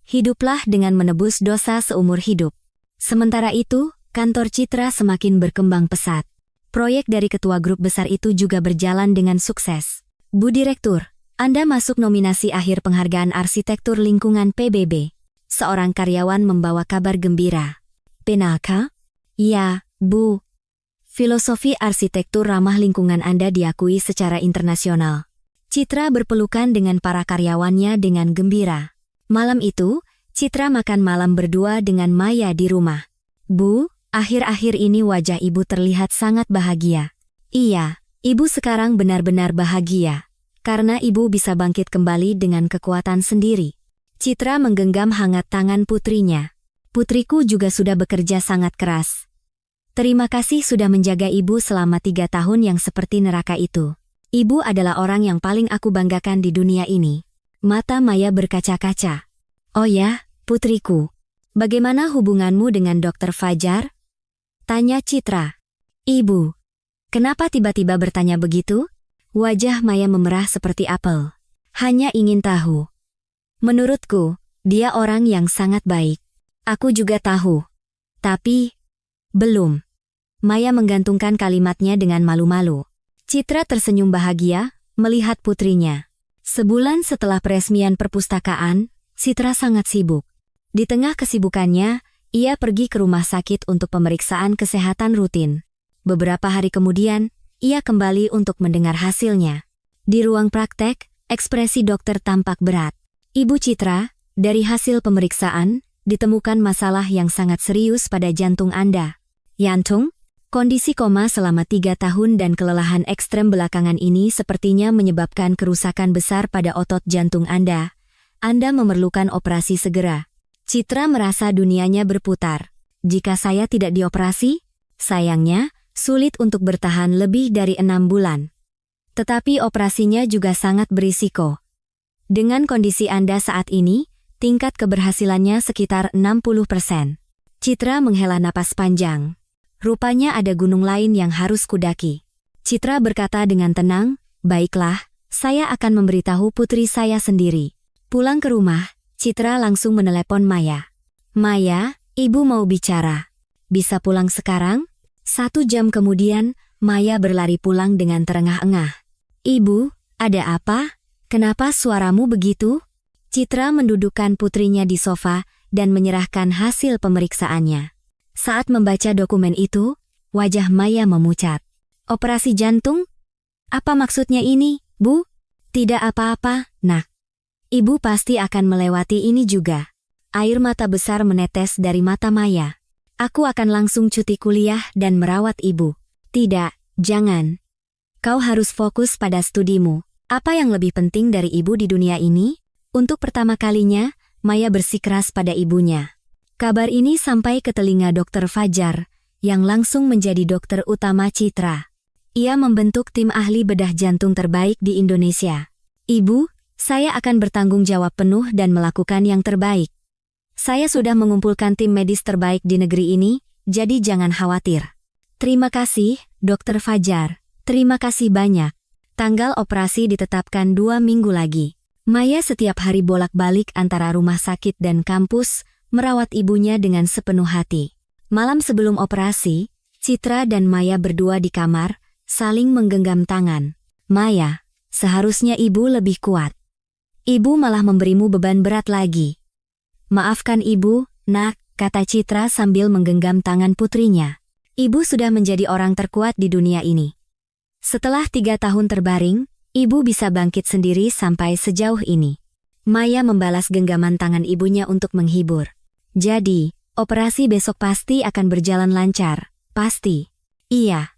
Hiduplah dengan menebus dosa seumur hidup. Sementara itu, kantor Citra semakin berkembang pesat. Proyek dari ketua grup besar itu juga berjalan dengan sukses. Bu Direktur, Anda masuk nominasi akhir penghargaan arsitektur lingkungan PBB. Seorang karyawan membawa kabar gembira. Benarkah? Ya, Bu. Filosofi arsitektur ramah lingkungan Anda diakui secara internasional. Citra berpelukan dengan para karyawannya dengan gembira. Malam itu, Citra makan malam berdua dengan Maya di rumah. Bu, akhir-akhir ini wajah ibu terlihat sangat bahagia. Iya, Ibu sekarang benar-benar bahagia, karena ibu bisa bangkit kembali dengan kekuatan sendiri. Citra menggenggam hangat tangan putrinya. Putriku juga sudah bekerja sangat keras. Terima kasih sudah menjaga ibu selama 3 tahun yang seperti neraka itu. Ibu adalah orang yang paling aku banggakan di dunia ini. Mata Maya berkaca-kaca. Oh ya, putriku. Bagaimana hubunganmu dengan Dr. Fajar? Tanya Citra. Ibu. Kenapa tiba-tiba bertanya begitu? Wajah Maya memerah seperti apel. Hanya ingin tahu. Menurutku, dia orang yang sangat baik. Aku juga tahu. Tapi, belum. Maya menggantungkan kalimatnya dengan malu-malu. Citra tersenyum bahagia, melihat putrinya. Sebulan setelah peresmian perpustakaan, Citra sangat sibuk. Di tengah kesibukannya, ia pergi ke rumah sakit untuk pemeriksaan kesehatan rutin. Beberapa hari kemudian, ia kembali untuk mendengar hasilnya. Di ruang praktek, ekspresi dokter tampak berat. Ibu Citra, dari hasil pemeriksaan, ditemukan masalah yang sangat serius pada jantung Anda. Jantung? Kondisi koma selama 3 tahun dan kelelahan ekstrem belakangan ini sepertinya menyebabkan kerusakan besar pada otot jantung Anda. Anda memerlukan operasi segera. Citra merasa dunianya berputar. Jika saya tidak dioperasi, sayangnya, sulit untuk bertahan lebih dari 6 bulan. Tetapi operasinya juga sangat berisiko. Dengan kondisi Anda saat ini, tingkat keberhasilannya sekitar 60%. Citra menghela napas panjang. Rupanya ada gunung lain yang harus kudaki. Citra berkata dengan tenang, baiklah, saya akan memberitahu putri saya sendiri. Pulang ke rumah, Citra langsung menelepon Maya. Maya, ibu mau bicara. Bisa pulang sekarang? 1 jam kemudian, Maya berlari pulang dengan terengah-engah. Ibu, ada apa? Kenapa suaramu begitu? Citra mendudukkan putrinya di sofa dan menyerahkan hasil pemeriksaannya. Saat membaca dokumen itu, wajah Maya memucat. Operasi jantung? Apa maksudnya ini, Bu? Tidak apa-apa, Nak. Ibu pasti akan melewati ini juga. Air mata besar menetes dari mata Maya. Aku akan langsung cuti kuliah dan merawat ibu. Tidak, jangan. Kau harus fokus pada studimu. Apa yang lebih penting dari ibu di dunia ini? Untuk pertama kalinya, Maya bersikeras pada ibunya. Kabar ini sampai ke telinga Dr. Fajar, yang langsung menjadi dokter utama Citra. Ia membentuk tim ahli bedah jantung terbaik di Indonesia. Ibu, saya akan bertanggung jawab penuh dan melakukan yang terbaik. Saya sudah mengumpulkan tim medis terbaik di negeri ini, jadi jangan khawatir. Terima kasih, Dr. Fajar. Terima kasih banyak. Tanggal operasi ditetapkan 2 minggu lagi. Maya setiap hari bolak-balik antara rumah sakit dan kampus, merawat ibunya dengan sepenuh hati. Malam sebelum operasi, Citra dan Maya berdua di kamar, saling menggenggam tangan. Maya, seharusnya ibu lebih kuat. Ibu malah memberimu beban berat lagi. Maafkan ibu, Nak, kata Citra sambil menggenggam tangan putrinya. Ibu sudah menjadi orang terkuat di dunia ini. Setelah 3 tahun terbaring, ibu bisa bangkit sendiri sampai sejauh ini. Maya membalas genggaman tangan ibunya untuk menghibur. Jadi, operasi besok pasti akan berjalan lancar, pasti. Iya.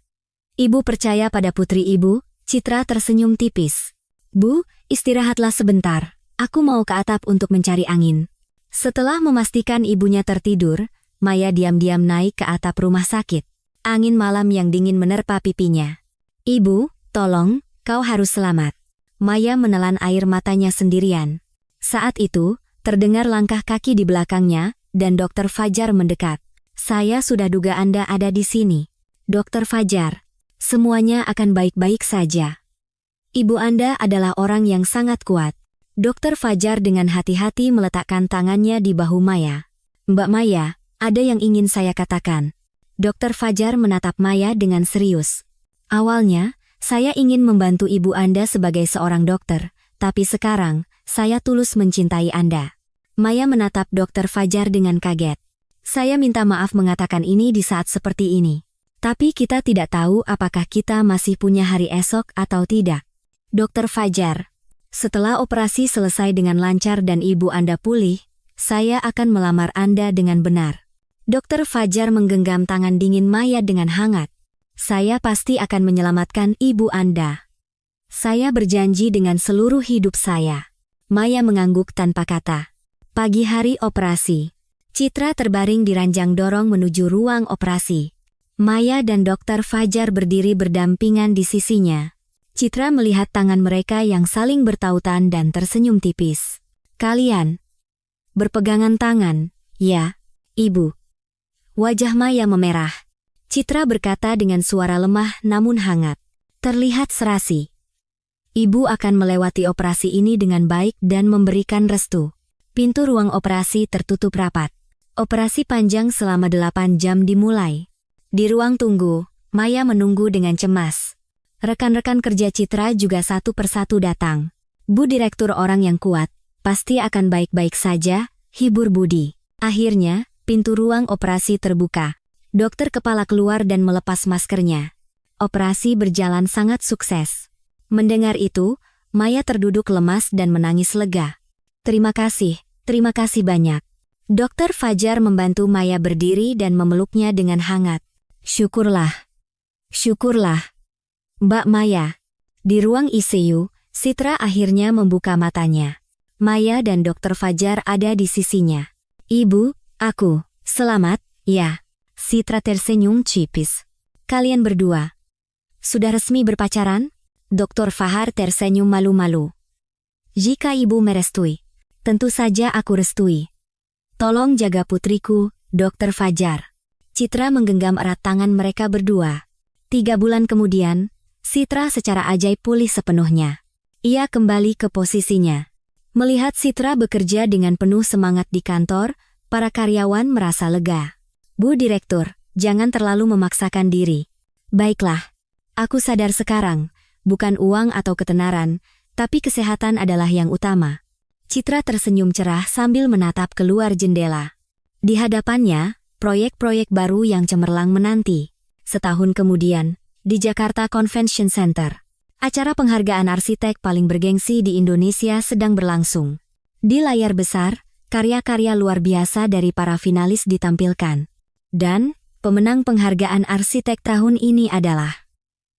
Ibu percaya pada putri ibu, Citra tersenyum tipis. Bu, istirahatlah sebentar, aku mau ke atap untuk mencari angin. Setelah memastikan ibunya tertidur, Maya diam-diam naik ke atap rumah sakit. Angin malam yang dingin menerpa pipinya. Ibu, tolong, kau harus selamat. Maya menelan air matanya sendirian. Saat itu, terdengar langkah kaki di belakangnya, dan Dr. Fajar mendekat. Saya sudah duga Anda ada di sini. Dr. Fajar, semuanya akan baik-baik saja. Ibu Anda adalah orang yang sangat kuat. Dr. Fajar dengan hati-hati meletakkan tangannya di bahu Maya. Mbak Maya, ada yang ingin saya katakan. Dr. Fajar menatap Maya dengan serius. Awalnya, saya ingin membantu ibu Anda sebagai seorang dokter, tapi sekarang, saya tulus mencintai Anda. Maya menatap Dr. Fajar dengan kaget. Saya minta maaf mengatakan ini di saat seperti ini. Tapi kita tidak tahu apakah kita masih punya hari esok atau tidak. Dr. Fajar, setelah operasi selesai dengan lancar dan ibu Anda pulih, saya akan melamar Anda dengan benar. Dr. Fajar menggenggam tangan dingin Maya dengan hangat. Saya pasti akan menyelamatkan ibu Anda. Saya berjanji dengan seluruh hidup saya. Maya mengangguk tanpa kata. Pagi hari operasi. Citra terbaring di ranjang dorong menuju ruang operasi. Maya dan Dr. Fajar berdiri berdampingan di sisinya. Citra melihat tangan mereka yang saling bertautan dan tersenyum tipis. Kalian berpegangan tangan, ya, Ibu. Wajah Maya memerah. Citra berkata dengan suara lemah namun hangat. Terlihat serasi. Ibu akan melewati operasi ini dengan baik dan memberikan restu. Pintu ruang operasi tertutup rapat. Operasi panjang selama 8 jam dimulai. Di ruang tunggu, Maya menunggu dengan cemas. Rekan-rekan kerja Citra juga satu persatu datang. Bu Direktur orang yang kuat, pasti akan baik-baik saja, hibur Budi. Akhirnya, pintu ruang operasi terbuka. Dokter kepala keluar dan melepas maskernya. Operasi berjalan sangat sukses. Mendengar itu, Maya terduduk lemas dan menangis lega. Terima kasih banyak. Dokter Fajar membantu Maya berdiri dan memeluknya dengan hangat. Syukurlah. Mbak Maya. Di ruang ICU, Citra akhirnya membuka matanya. Maya dan Dokter Fajar ada di sisinya. Ibu, aku, selamat, ya. Citra tersenyum tipis. Kalian berdua sudah resmi berpacaran? Dokter Fahar tersenyum malu-malu. Jika ibu merestui, tentu saja aku restui. Tolong jaga putriku, Dokter Fajar. Citra menggenggam erat tangan mereka berdua. 3 bulan kemudian, Citra secara ajaib pulih sepenuhnya. Ia kembali ke posisinya. Melihat Citra bekerja dengan penuh semangat di kantor, para karyawan merasa lega. Bu Direktur, jangan terlalu memaksakan diri. Baiklah, aku sadar sekarang, bukan uang atau ketenaran, tapi kesehatan adalah yang utama. Citra tersenyum cerah sambil menatap keluar jendela. Di hadapannya, proyek-proyek baru yang cemerlang menanti. Setahun kemudian, di Jakarta Convention Center, acara penghargaan arsitek paling bergengsi di Indonesia sedang berlangsung. Di layar besar, karya-karya luar biasa dari para finalis ditampilkan. Dan, pemenang penghargaan arsitek tahun ini adalah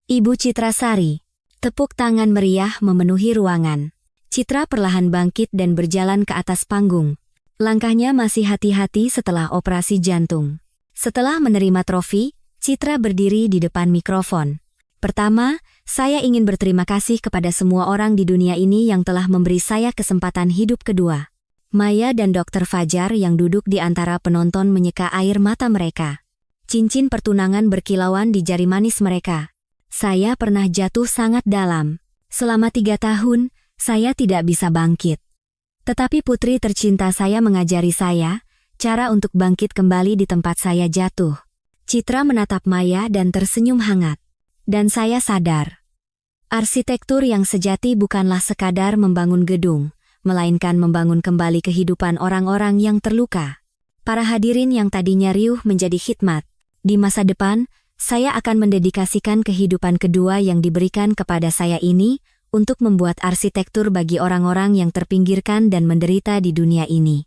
Ibu Citra Sari. Tepuk tangan meriah memenuhi ruangan. Citra perlahan bangkit dan berjalan ke atas panggung. Langkahnya masih hati-hati setelah operasi jantung. Setelah menerima trofi, Citra berdiri di depan mikrofon. Pertama, saya ingin berterima kasih kepada semua orang di dunia ini yang telah memberi saya kesempatan hidup kedua. Maya dan Dokter Fajar yang duduk di antara penonton menyeka air mata mereka. Cincin pertunangan berkilauan di jari manis mereka. Saya pernah jatuh sangat dalam. Selama 3 tahun, saya tidak bisa bangkit. Tetapi putri tercinta saya mengajari saya, cara untuk bangkit kembali di tempat saya jatuh. Citra menatap Maya dan tersenyum hangat. Dan saya sadar. Arsitektur yang sejati bukanlah sekadar membangun gedung, melainkan membangun kembali kehidupan orang-orang yang terluka. Para hadirin yang tadinya riuh menjadi khidmat. Di masa depan, saya akan mendedikasikan kehidupan kedua yang diberikan kepada saya ini untuk membuat arsitektur bagi orang-orang yang terpinggirkan dan menderita di dunia ini.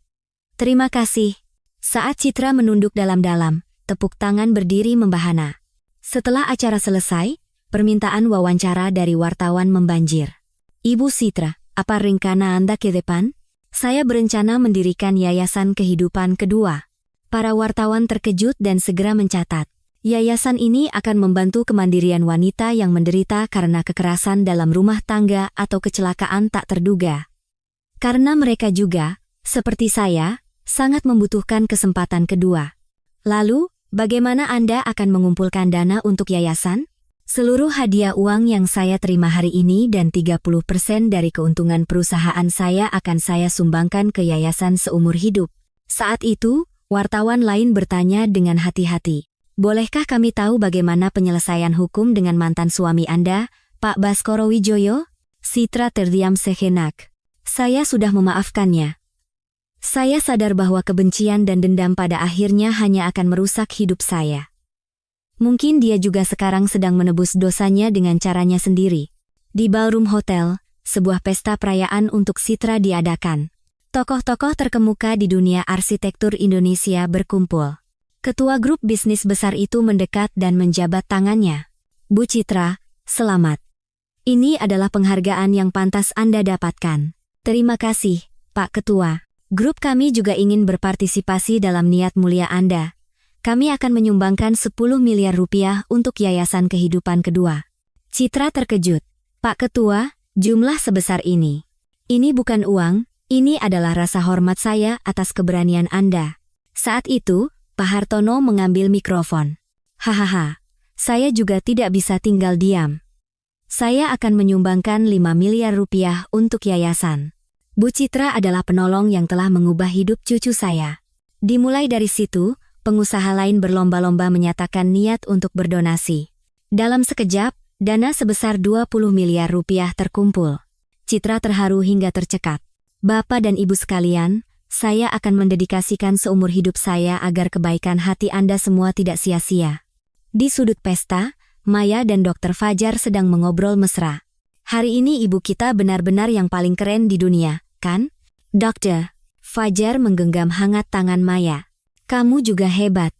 Terima kasih. Saat Citra menunduk dalam-dalam, tepuk tangan berdiri membahana. Setelah acara selesai, permintaan wawancara dari wartawan membanjir. Ibu Citra, apa rencana Anda ke depan? Saya berencana mendirikan yayasan kehidupan kedua. Para wartawan terkejut dan segera mencatat. Yayasan ini akan membantu kemandirian wanita yang menderita karena kekerasan dalam rumah tangga atau kecelakaan tak terduga. Karena mereka juga, seperti saya, sangat membutuhkan kesempatan kedua. Lalu, bagaimana Anda akan mengumpulkan dana untuk yayasan? Seluruh hadiah uang yang saya terima hari ini dan 30% dari keuntungan perusahaan saya akan saya sumbangkan ke yayasan seumur hidup. Saat itu, wartawan lain bertanya dengan hati-hati. Bolehkah kami tahu bagaimana penyelesaian hukum dengan mantan suami Anda, Pak Baskoro Wijoyo? Citra terdiam sejenak. Saya sudah memaafkannya. Saya sadar bahwa kebencian dan dendam pada akhirnya hanya akan merusak hidup saya. Mungkin dia juga sekarang sedang menebus dosanya dengan caranya sendiri. Di Ballroom Hotel, sebuah pesta perayaan untuk Citra diadakan. Tokoh-tokoh terkemuka di dunia arsitektur Indonesia berkumpul. Ketua grup bisnis besar itu mendekat dan menjabat tangannya. Bu Citra, selamat. Ini adalah penghargaan yang pantas Anda dapatkan. Terima kasih, Pak Ketua. Grup kami juga ingin berpartisipasi dalam niat mulia Anda. Kami akan menyumbangkan 10 miliar rupiah untuk Yayasan Kehidupan Kedua. Citra terkejut. Pak Ketua, jumlah sebesar ini. Ini bukan uang, ini adalah rasa hormat saya atas keberanian Anda. Saat itu, Pak Hartono mengambil mikrofon. Hahaha, saya juga tidak bisa tinggal diam. Saya akan menyumbangkan 5 miliar rupiah untuk yayasan. Bu Citra adalah penolong yang telah mengubah hidup cucu saya. Dimulai dari situ, pengusaha lain berlomba-lomba menyatakan niat untuk berdonasi. Dalam sekejap, dana sebesar 20 miliar rupiah terkumpul. Citra terharu hingga tercekat. Bapak dan Ibu sekalian, saya akan mendedikasikan seumur hidup saya agar kebaikan hati Anda semua tidak sia-sia. Di sudut pesta, Maya dan Dr. Fajar sedang mengobrol mesra. Hari ini ibu kita benar-benar yang paling keren di dunia, kan? Dokter, Fajar menggenggam hangat tangan Maya. Kamu juga hebat.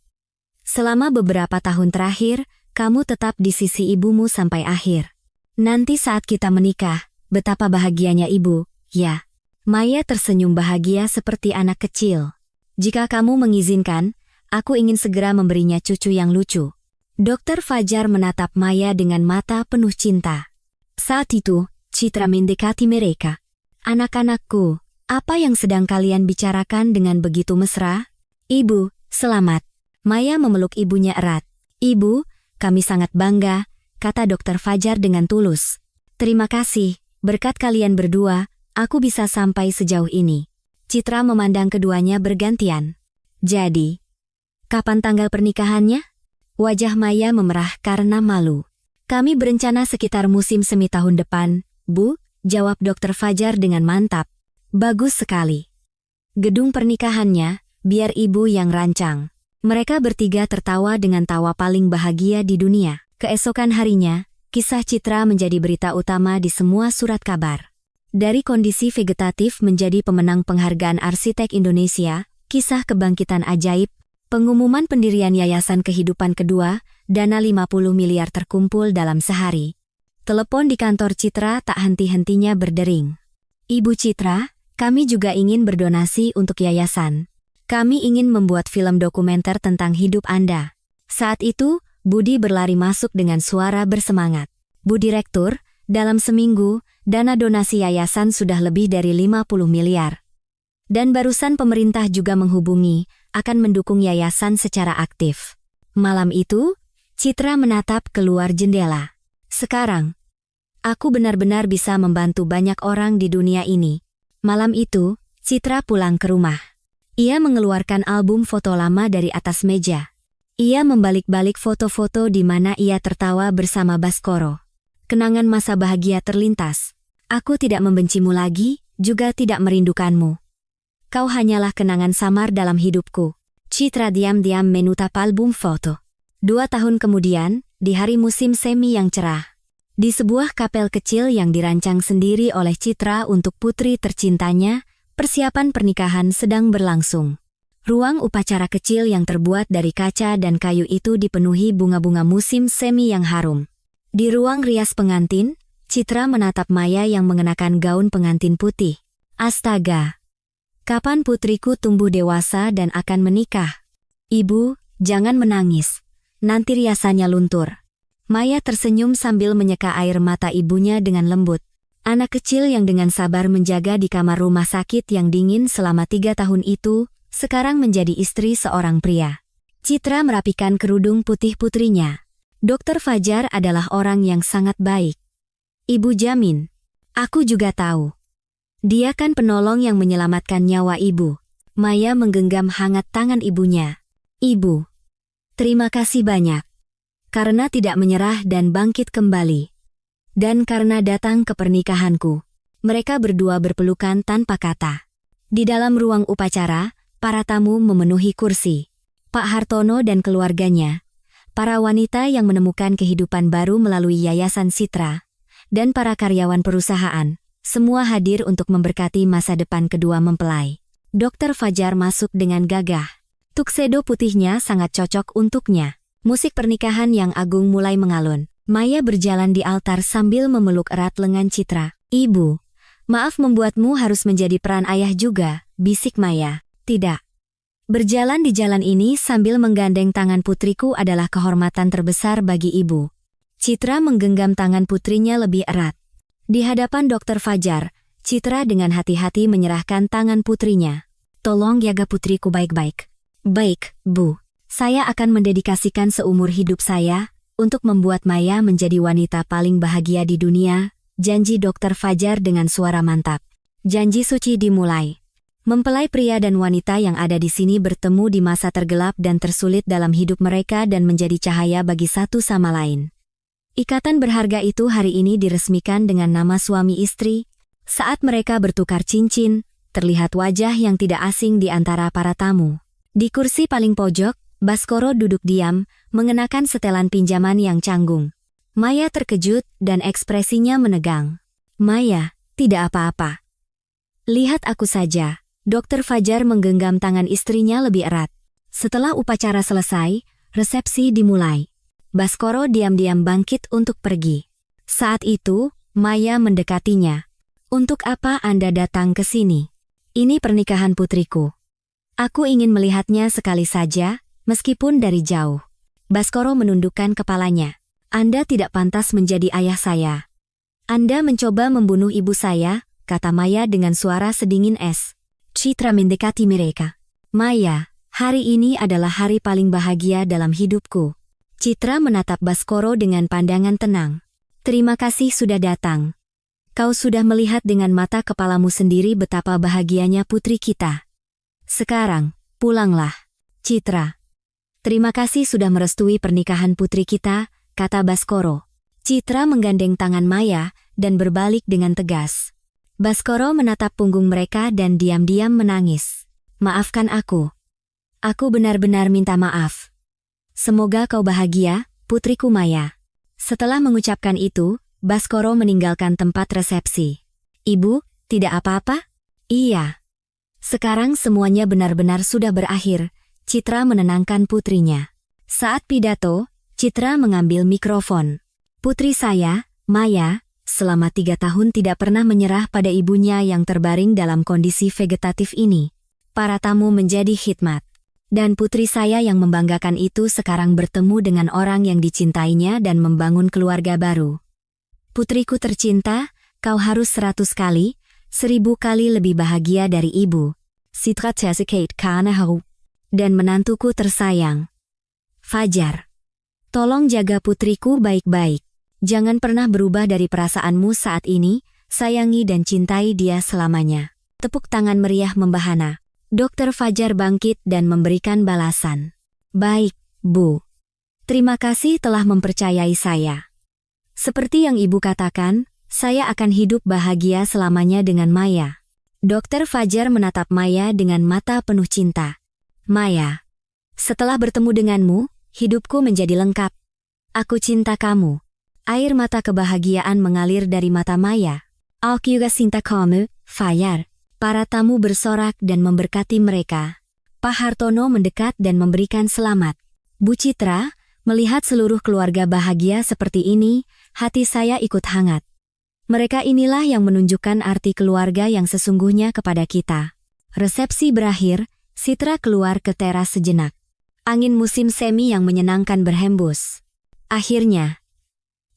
Selama beberapa tahun terakhir, kamu tetap di sisi ibumu sampai akhir. Nanti saat kita menikah, betapa bahagianya ibu, ya. Maya tersenyum bahagia seperti anak kecil. Jika kamu mengizinkan, aku ingin segera memberinya cucu yang lucu. Dr. Fajar menatap Maya dengan mata penuh cinta. Saat itu, Citra mendekati mereka. Anak-anakku, apa yang sedang kalian bicarakan dengan begitu mesra? Ibu, selamat. Maya memeluk ibunya erat. Ibu, kami sangat bangga, kata Dr. Fajar dengan tulus. Terima kasih. Berkat kalian berdua, aku bisa sampai sejauh ini. Citra memandang keduanya bergantian. Jadi, kapan tanggal pernikahannya? Wajah Maya memerah karena malu. Kami berencana sekitar musim semi tahun depan, Bu, jawab Dr. Fajar dengan mantap. Bagus sekali. Gedung pernikahannya, biar ibu yang rancang. Mereka bertiga tertawa dengan tawa paling bahagia di dunia. Keesokan harinya, kisah Citra menjadi berita utama di semua surat kabar. Dari kondisi vegetatif menjadi pemenang penghargaan arsitek Indonesia, kisah kebangkitan ajaib, pengumuman pendirian Yayasan Kehidupan Kedua, dana 50 miliar terkumpul dalam sehari. Telepon di kantor Citra tak henti-hentinya berdering. Ibu Citra, kami juga ingin berdonasi untuk yayasan. Kami ingin membuat film dokumenter tentang hidup Anda. Saat itu, Budi berlari masuk dengan suara bersemangat. Bu Direktur, dalam seminggu, dana donasi yayasan sudah lebih dari 50 miliar. Dan barusan pemerintah juga menghubungi, akan mendukung yayasan secara aktif. Malam itu, Citra menatap keluar jendela. Sekarang, aku benar-benar bisa membantu banyak orang di dunia ini. Malam itu, Citra pulang ke rumah. Ia mengeluarkan album foto lama dari atas meja. Ia membalik-balik foto-foto di mana ia tertawa bersama Baskoro. Kenangan masa bahagia terlintas. Aku tidak membencimu lagi, juga tidak merindukanmu. Kau hanyalah kenangan samar dalam hidupku. Citra diam-diam menatap album foto. 2 tahun kemudian, di hari musim semi yang cerah. Di sebuah kapel kecil yang dirancang sendiri oleh Citra untuk putri tercintanya, persiapan pernikahan sedang berlangsung. Ruang upacara kecil yang terbuat dari kaca dan kayu itu dipenuhi bunga-bunga musim semi yang harum. Di ruang rias pengantin, Citra menatap Maya yang mengenakan gaun pengantin putih. Astaga! Kapan putriku tumbuh dewasa dan akan menikah? Ibu, jangan menangis. Nanti riasannya luntur. Maya tersenyum sambil menyeka air mata ibunya dengan lembut. Anak kecil yang dengan sabar menjaga di kamar rumah sakit yang dingin selama 3 tahun itu, sekarang menjadi istri seorang pria. Citra merapikan kerudung putih putrinya. Dr. Fajar adalah orang yang sangat baik. Ibu jamin. Aku juga tahu. Dia kan penolong yang menyelamatkan nyawa ibu. Maya menggenggam hangat tangan ibunya. Ibu, terima kasih banyak. Karena tidak menyerah dan bangkit kembali. Dan karena datang ke pernikahanku. Mereka berdua berpelukan tanpa kata. Di dalam ruang upacara, para tamu memenuhi kursi. Pak Hartono dan keluarganya, para wanita yang menemukan kehidupan baru melalui Yayasan Citra, dan para karyawan perusahaan, semua hadir untuk memberkati masa depan kedua mempelai. Dr. Fajar masuk dengan gagah. Tuxedo putihnya sangat cocok untuknya. Musik pernikahan yang agung mulai mengalun. Maya berjalan di altar sambil memeluk erat lengan Citra. "Ibu, maaf membuatmu harus menjadi peran ayah juga," bisik Maya. "Tidak. Berjalan di jalan ini sambil menggandeng tangan putriku adalah kehormatan terbesar bagi ibu." Citra menggenggam tangan putrinya lebih erat. Di hadapan Dr. Fajar, Citra dengan hati-hati menyerahkan tangan putrinya. "Tolong jaga putriku baik-baik." "Baik, Bu. Saya akan mendedikasikan seumur hidup saya untuk membuat Maya menjadi wanita paling bahagia di dunia," janji Dr. Fajar dengan suara mantap. Janji suci dimulai. Mempelai pria dan wanita yang ada di sini bertemu di masa tergelap dan tersulit dalam hidup mereka dan menjadi cahaya bagi satu sama lain. Ikatan berharga itu hari ini diresmikan dengan nama suami istri. Saat mereka bertukar cincin, terlihat wajah yang tidak asing di antara para tamu. Di kursi paling pojok, Baskoro duduk diam, mengenakan setelan pinjaman yang canggung. Maya terkejut dan ekspresinya menegang. "Maya, tidak apa-apa. Lihat aku saja." Dr. Fajar menggenggam tangan istrinya lebih erat. Setelah upacara selesai, resepsi dimulai. Baskoro diam-diam bangkit untuk pergi. Saat itu, Maya mendekatinya. "Untuk apa Anda datang ke sini?" "Ini pernikahan putriku. Aku ingin melihatnya sekali saja, meskipun dari jauh." Baskoro menundukkan kepalanya. "Anda tidak pantas menjadi ayah saya. Anda mencoba membunuh ibu saya," kata Maya dengan suara sedingin es. Citra mendekati mereka. "Maya, hari ini adalah hari paling bahagia dalam hidupku." Citra menatap Baskoro dengan pandangan tenang. "Terima kasih sudah datang. Kau sudah melihat dengan mata kepalamu sendiri betapa bahagianya putri kita. Sekarang, pulanglah." "Citra, terima kasih sudah merestui pernikahan putri kita," kata Baskoro. Citra menggandeng tangan Maya dan berbalik dengan tegas. Baskoro menatap punggung mereka dan diam-diam menangis. "Maafkan aku. Aku benar-benar minta maaf. Semoga kau bahagia, putriku Maya." Setelah mengucapkan itu, Baskoro meninggalkan tempat resepsi. "Ibu, tidak apa-apa?" "Iya. Sekarang semuanya benar-benar sudah berakhir," Citra menenangkan putrinya. Saat pidato, Citra mengambil mikrofon. "Putri saya, Maya, selama 3 tahun tidak pernah menyerah pada ibunya yang terbaring dalam kondisi vegetatif ini. Para tamu menjadi khidmat. Dan putri saya yang membanggakan itu sekarang bertemu dengan orang yang dicintainya dan membangun keluarga baru. Putriku tercinta, kau harus 100 kali, 1000 kali lebih bahagia dari ibu. Citra Tesikate Kanaharu. Dan menantuku tersayang, Fajar. Tolong jaga putriku baik-baik. Jangan pernah berubah dari perasaanmu saat ini, sayangi dan cintai dia selamanya." Tepuk tangan meriah membahana. Dr. Fajar bangkit dan memberikan balasan. "Baik, Bu. Terima kasih telah mempercayai saya. Seperti yang Ibu katakan, saya akan hidup bahagia selamanya dengan Maya." Dr. Fajar menatap Maya dengan mata penuh cinta. "Maya, setelah bertemu denganmu, hidupku menjadi lengkap. Aku cinta kamu." Air mata kebahagiaan mengalir dari mata Maya. "Aku juga cinta kamu, Fajar." Para tamu bersorak dan memberkati mereka. Pak Hartono mendekat dan memberikan selamat. "Bu Citra, melihat seluruh keluarga bahagia seperti ini, hati saya ikut hangat. Mereka inilah yang menunjukkan arti keluarga yang sesungguhnya kepada kita." Resepsi berakhir, Citra keluar ke teras sejenak. Angin musim semi yang menyenangkan berhembus. Akhirnya,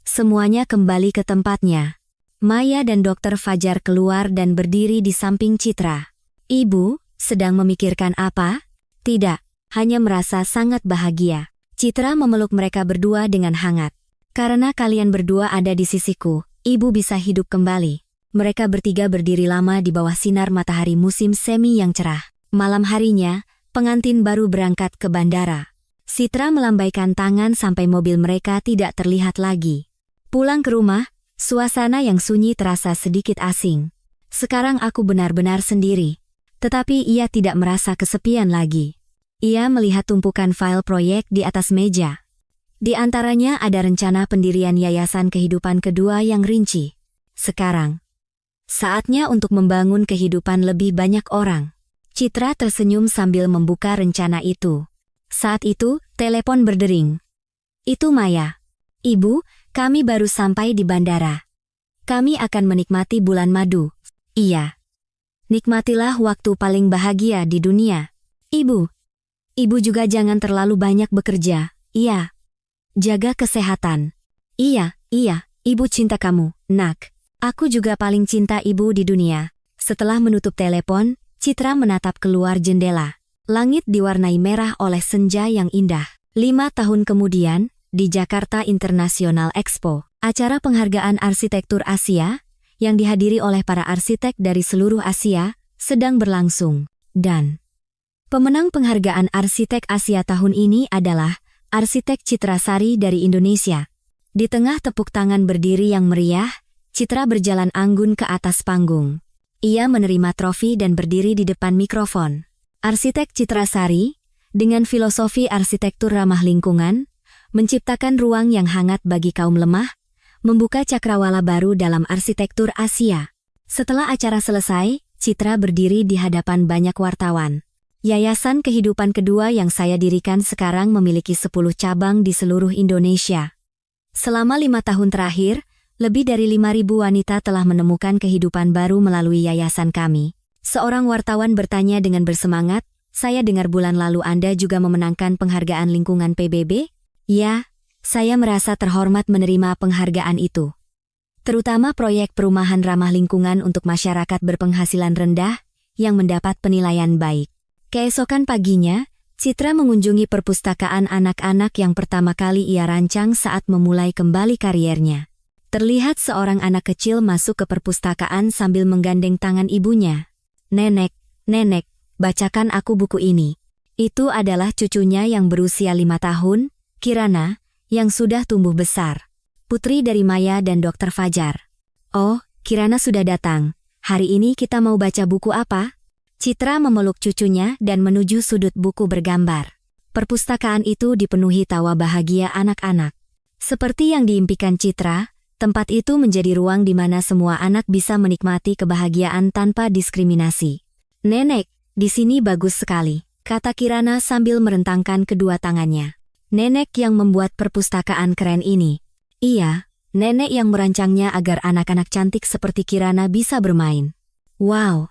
semuanya kembali ke tempatnya. Maya dan Dr. Fajar keluar dan berdiri di samping Citra. "Ibu, sedang memikirkan apa?" "Tidak, hanya merasa sangat bahagia." Citra memeluk mereka berdua dengan hangat. "Karena kalian berdua ada di sisiku, ibu bisa hidup kembali." Mereka bertiga berdiri lama di bawah sinar matahari musim semi yang cerah. Malam harinya, pengantin baru berangkat ke bandara. Citra melambaikan tangan sampai mobil mereka tidak terlihat lagi. Pulang ke rumah, suasana yang sunyi terasa sedikit asing. "Sekarang aku benar-benar sendiri." Tetapi ia tidak merasa kesepian lagi. Ia melihat tumpukan file proyek di atas meja. Di antaranya ada rencana pendirian yayasan kehidupan kedua yang rinci. Sekarang, saatnya untuk membangun kehidupan lebih banyak orang. Citra tersenyum sambil membuka rencana itu. Saat itu, telepon berdering. Itu Maya. Ibu, kami baru sampai di bandara. Kami akan menikmati bulan madu. Iya. Nikmatilah waktu paling bahagia di dunia. Ibu. Ibu juga jangan terlalu banyak bekerja. Iya. Jaga kesehatan. Iya, ibu cinta kamu, nak. Aku juga paling cinta ibu di dunia. Setelah menutup telepon, Citra menatap keluar jendela. Langit diwarnai merah oleh senja yang indah. 5 tahun kemudian, di Jakarta International Expo, acara penghargaan arsitektur Asia, yang dihadiri oleh para arsitek dari seluruh Asia, sedang berlangsung. Dan pemenang penghargaan arsitek Asia tahun ini adalah arsitek Citra Sari dari Indonesia. Di tengah tepuk tangan berdiri yang meriah, Citra berjalan anggun ke atas panggung. Ia menerima trofi dan berdiri di depan mikrofon. Arsitek Citra Sari, dengan filosofi arsitektur ramah lingkungan, menciptakan ruang yang hangat bagi kaum lemah, membuka cakrawala baru dalam arsitektur Asia. Setelah acara selesai, Citra berdiri di hadapan banyak wartawan. Yayasan Kehidupan Kedua yang saya dirikan sekarang memiliki 10 cabang di seluruh Indonesia. Selama 5 tahun terakhir, lebih dari 5.000 wanita telah menemukan kehidupan baru melalui yayasan kami. Seorang wartawan bertanya dengan bersemangat, "Saya dengar bulan lalu Anda juga memenangkan penghargaan lingkungan PBB?" "Ya, saya merasa terhormat menerima penghargaan itu. Terutama proyek perumahan ramah lingkungan untuk masyarakat berpenghasilan rendah yang mendapat penilaian baik." Keesokan paginya, Citra mengunjungi perpustakaan anak-anak yang pertama kali ia rancang saat memulai kembali kariernya. Terlihat seorang anak kecil masuk ke perpustakaan sambil menggandeng tangan ibunya. Nenek, bacakan aku buku ini." Itu adalah cucunya yang berusia 5 tahun, Kirana, yang sudah tumbuh besar. Putri dari Maya dan Dr. Fajar. "Oh, Kirana sudah datang. Hari ini kita mau baca buku apa?" Citra memeluk cucunya dan menuju sudut buku bergambar. Perpustakaan itu dipenuhi tawa bahagia anak-anak. Seperti yang diimpikan Citra, tempat itu menjadi ruang di mana semua anak bisa menikmati kebahagiaan tanpa diskriminasi. "Nenek, di sini bagus sekali," kata Kirana sambil merentangkan kedua tangannya. "Nenek yang membuat perpustakaan keren ini." "Iya, nenek yang merancangnya agar anak-anak cantik seperti Kirana bisa bermain." "Wow,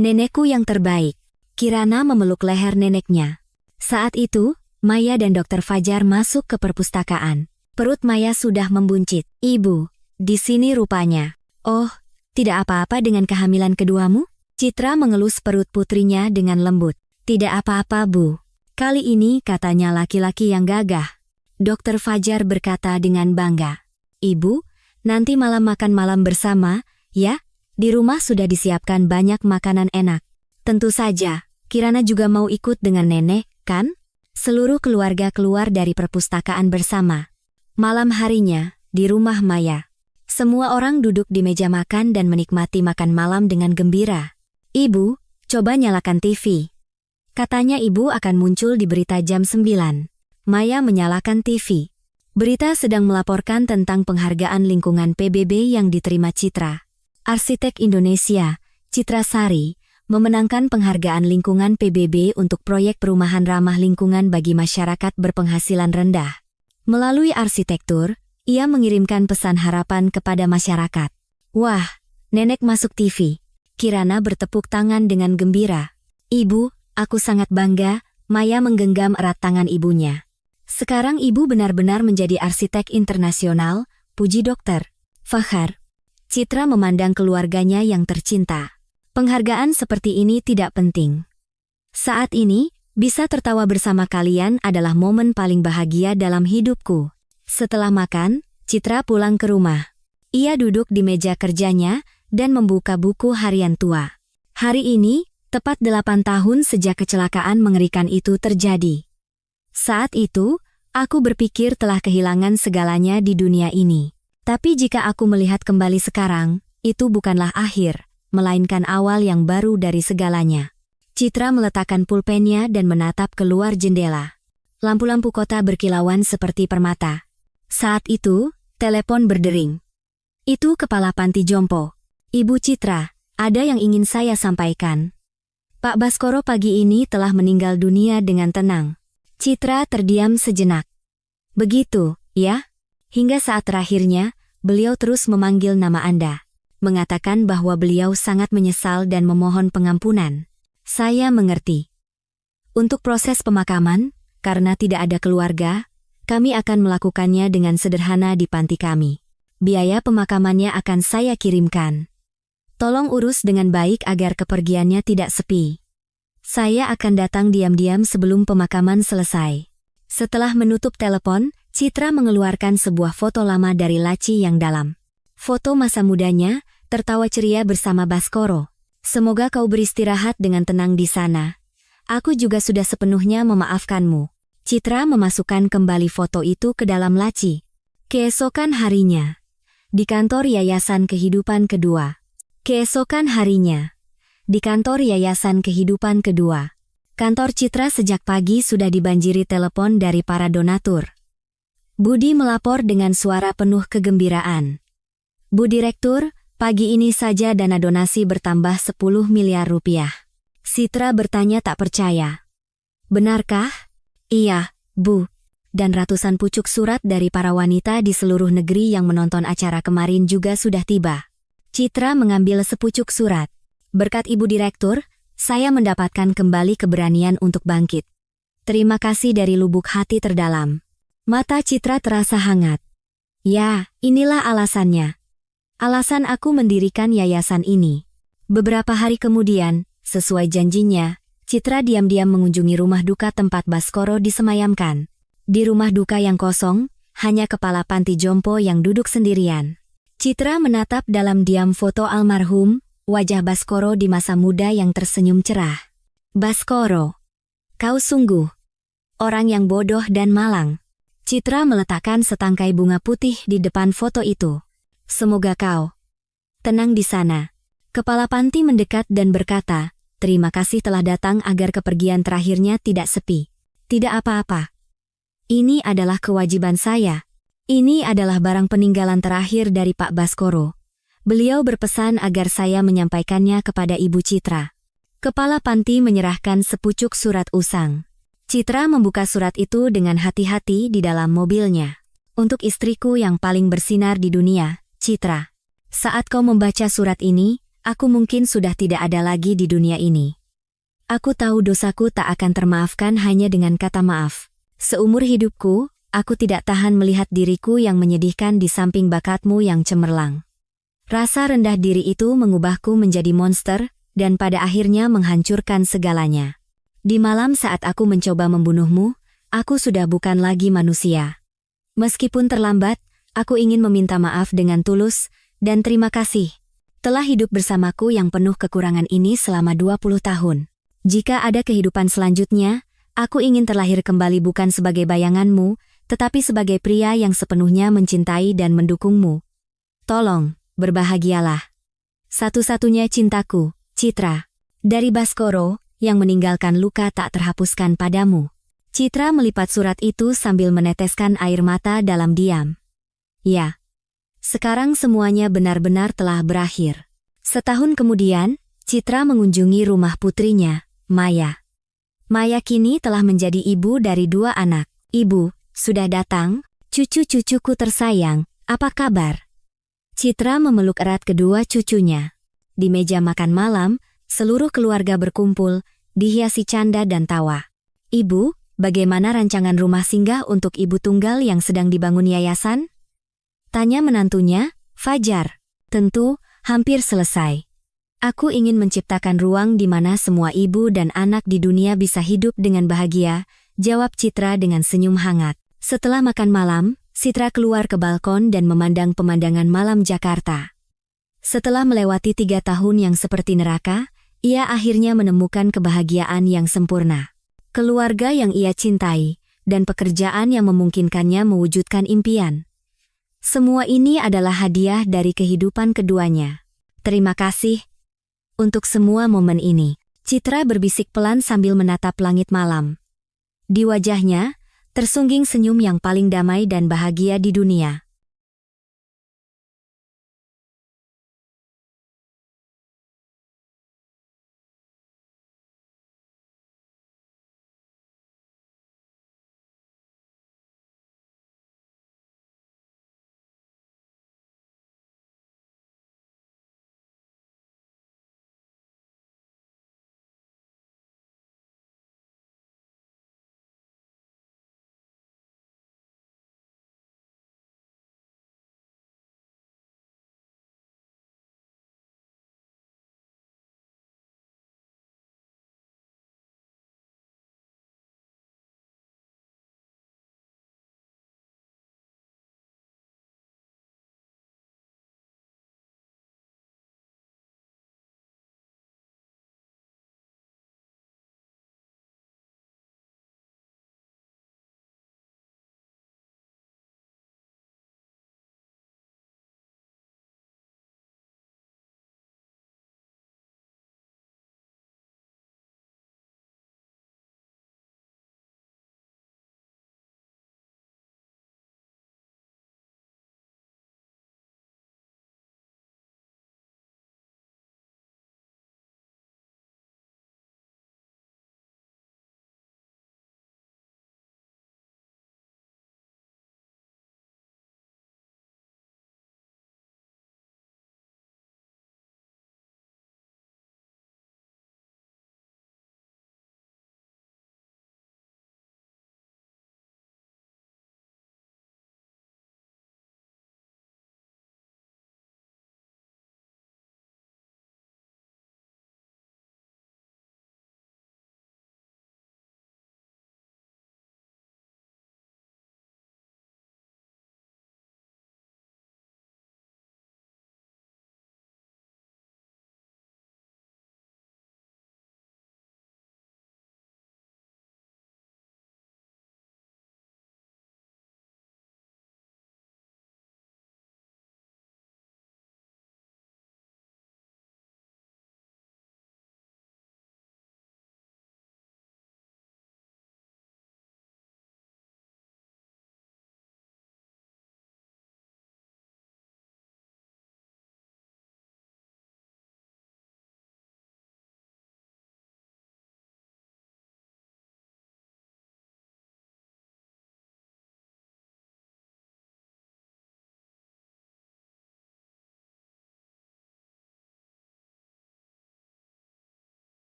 nenekku yang terbaik." Kirana memeluk leher neneknya. Saat itu, Maya dan Dr. Fajar masuk ke perpustakaan. Perut Maya sudah membuncit. "Ibu, di sini rupanya." "Oh, tidak apa-apa dengan kehamilan keduamu?" Citra mengelus perut putrinya dengan lembut. "Tidak apa-apa, Bu. Kali ini katanya laki-laki yang gagah." Dr. Fajar berkata dengan bangga. "Ibu, nanti malam makan malam bersama, ya? Di rumah sudah disiapkan banyak makanan enak." "Tentu saja, Kirana juga mau ikut dengan nenek, kan?" Seluruh keluarga keluar dari perpustakaan bersama. Malam harinya, di rumah Maya. Semua orang duduk di meja makan dan menikmati makan malam dengan gembira. "Ibu, coba nyalakan TV." Katanya ibu akan muncul di berita jam 9. Maya menyalakan TV. Berita sedang melaporkan tentang penghargaan lingkungan PBB yang diterima Citra. Arsitek Indonesia, Citra Sari, memenangkan penghargaan lingkungan PBB untuk proyek perumahan ramah lingkungan bagi masyarakat berpenghasilan rendah. Melalui arsitektur, ia mengirimkan pesan harapan kepada masyarakat. "Wah, nenek masuk TV." Kirana bertepuk tangan dengan gembira. "Ibu, aku sangat bangga." Maya menggenggam erat tangan ibunya. "Sekarang ibu benar-benar menjadi arsitek internasional," puji Dr. Fahar. Citra memandang keluarganya yang tercinta. Penghargaan seperti ini tidak penting. "Saat ini, bisa tertawa bersama kalian adalah momen paling bahagia dalam hidupku." Setelah makan, Citra pulang ke rumah. Ia duduk di meja kerjanya dan membuka buku harian tua. Hari ini, tepat 8 tahun sejak kecelakaan mengerikan itu terjadi. "Saat itu, aku berpikir telah kehilangan segalanya di dunia ini. Tapi jika aku melihat kembali sekarang, itu bukanlah akhir, melainkan awal yang baru dari segalanya." Citra meletakkan pulpennya dan menatap keluar jendela. Lampu-lampu kota berkilauan seperti permata. Saat itu, telepon berdering. Itu kepala panti jompo. "Ibu Citra, ada yang ingin saya sampaikan." Pak Baskoro pagi ini telah meninggal dunia dengan tenang. Citra terdiam sejenak. Begitu, ya? Hingga saat terakhirnya, beliau terus memanggil nama Anda. Mengatakan bahwa beliau sangat menyesal dan memohon pengampunan. Saya mengerti. Untuk proses pemakaman, karena tidak ada keluarga, kami akan melakukannya dengan sederhana di panti kami. Biaya pemakamannya akan saya kirimkan. Tolong urus dengan baik agar kepergiannya tidak sepi. Saya akan datang diam-diam sebelum pemakaman selesai. Setelah menutup telepon, Citra mengeluarkan sebuah foto lama dari laci yang dalam. Foto masa mudanya, tertawa ceria bersama Baskoro. Semoga kau beristirahat dengan tenang di sana. Aku juga sudah sepenuhnya memaafkanmu. Citra memasukkan kembali foto itu ke dalam laci. Keesokan harinya, di kantor Yayasan Kehidupan Kedua. Keesokan harinya, di kantor Yayasan Kehidupan Kedua. Kantor Citra sejak pagi sudah dibanjiri telepon dari para donatur. Budi melapor dengan suara penuh kegembiraan. Bu Direktur, pagi ini saja dana donasi bertambah 10 miliar rupiah. Citra bertanya tak percaya. Benarkah? Iya, Bu. Dan ratusan pucuk surat dari para wanita di seluruh negeri yang menonton acara kemarin juga sudah tiba. Citra mengambil sepucuk surat. Berkat Ibu Direktur, saya mendapatkan kembali keberanian untuk bangkit. Terima kasih dari lubuk hati terdalam. Mata Citra terasa hangat. Ya, inilah alasannya. Alasan aku mendirikan yayasan ini. Beberapa hari kemudian, sesuai janjinya, Citra diam-diam mengunjungi rumah duka tempat Baskoro disemayamkan. Di rumah duka yang kosong, hanya kepala panti jompo yang duduk sendirian. Citra menatap dalam diam foto almarhum, wajah Baskoro di masa muda yang tersenyum cerah. Baskoro, kau sungguh orang yang bodoh dan malang. Citra meletakkan setangkai bunga putih di depan foto itu. Semoga kau tenang di sana. Kepala panti mendekat dan berkata, terima kasih telah datang agar kepergian terakhirnya tidak sepi. Tidak apa-apa. Ini adalah kewajiban saya. Ini adalah barang peninggalan terakhir dari Pak Baskoro. Beliau berpesan agar saya menyampaikannya kepada Ibu Citra. Kepala panti menyerahkan sepucuk surat usang. Citra membuka surat itu dengan hati-hati di dalam mobilnya. Untuk istriku yang paling bersinar di dunia, Citra. Saat kau membaca surat ini, aku mungkin sudah tidak ada lagi di dunia ini. Aku tahu dosaku tak akan termaafkan hanya dengan kata maaf. Seumur hidupku, aku tidak tahan melihat diriku yang menyedihkan di samping bakatmu yang cemerlang. Rasa rendah diri itu mengubahku menjadi monster, dan pada akhirnya menghancurkan segalanya. Di malam saat aku mencoba membunuhmu, aku sudah bukan lagi manusia. Meskipun terlambat, aku ingin meminta maaf dengan tulus, dan terima kasih. Telah hidup bersamaku yang penuh kekurangan ini selama 20 tahun. Jika ada kehidupan selanjutnya, aku ingin terlahir kembali bukan sebagai bayanganmu, tetapi sebagai pria yang sepenuhnya mencintai dan mendukungmu. Tolong, berbahagialah. Satu-satunya cintaku, Citra. Dari Baskoro, yang meninggalkan luka tak terhapuskan padamu. Citra melipat surat itu sambil meneteskan air mata dalam diam. Ya. Sekarang semuanya benar-benar telah berakhir. Setahun kemudian, Citra mengunjungi rumah putrinya, Maya. Maya kini telah menjadi ibu dari 2 anak. Ibu, sudah datang? Cucu-cucuku tersayang, apa kabar? Citra memeluk erat kedua cucunya. Di meja makan malam, seluruh keluarga berkumpul, dihiasi canda dan tawa. Ibu, bagaimana rancangan rumah singgah untuk ibu tunggal yang sedang dibangun yayasan? Tanya menantunya, Fajar. Tentu, hampir selesai. Aku ingin menciptakan ruang di mana semua ibu dan anak di dunia bisa hidup dengan bahagia, jawab Citra dengan senyum hangat. Setelah makan malam, Citra keluar ke balkon dan memandang pemandangan malam Jakarta. Setelah melewati 3 tahun yang seperti neraka, ia akhirnya menemukan kebahagiaan yang sempurna. Keluarga yang ia cintai, dan pekerjaan yang memungkinkannya mewujudkan impian. Semua ini adalah hadiah dari kehidupan keduanya. Terima kasih untuk semua momen ini. Citra berbisik pelan sambil menatap langit malam. Di wajahnya, tersungging senyum yang paling damai dan bahagia di dunia.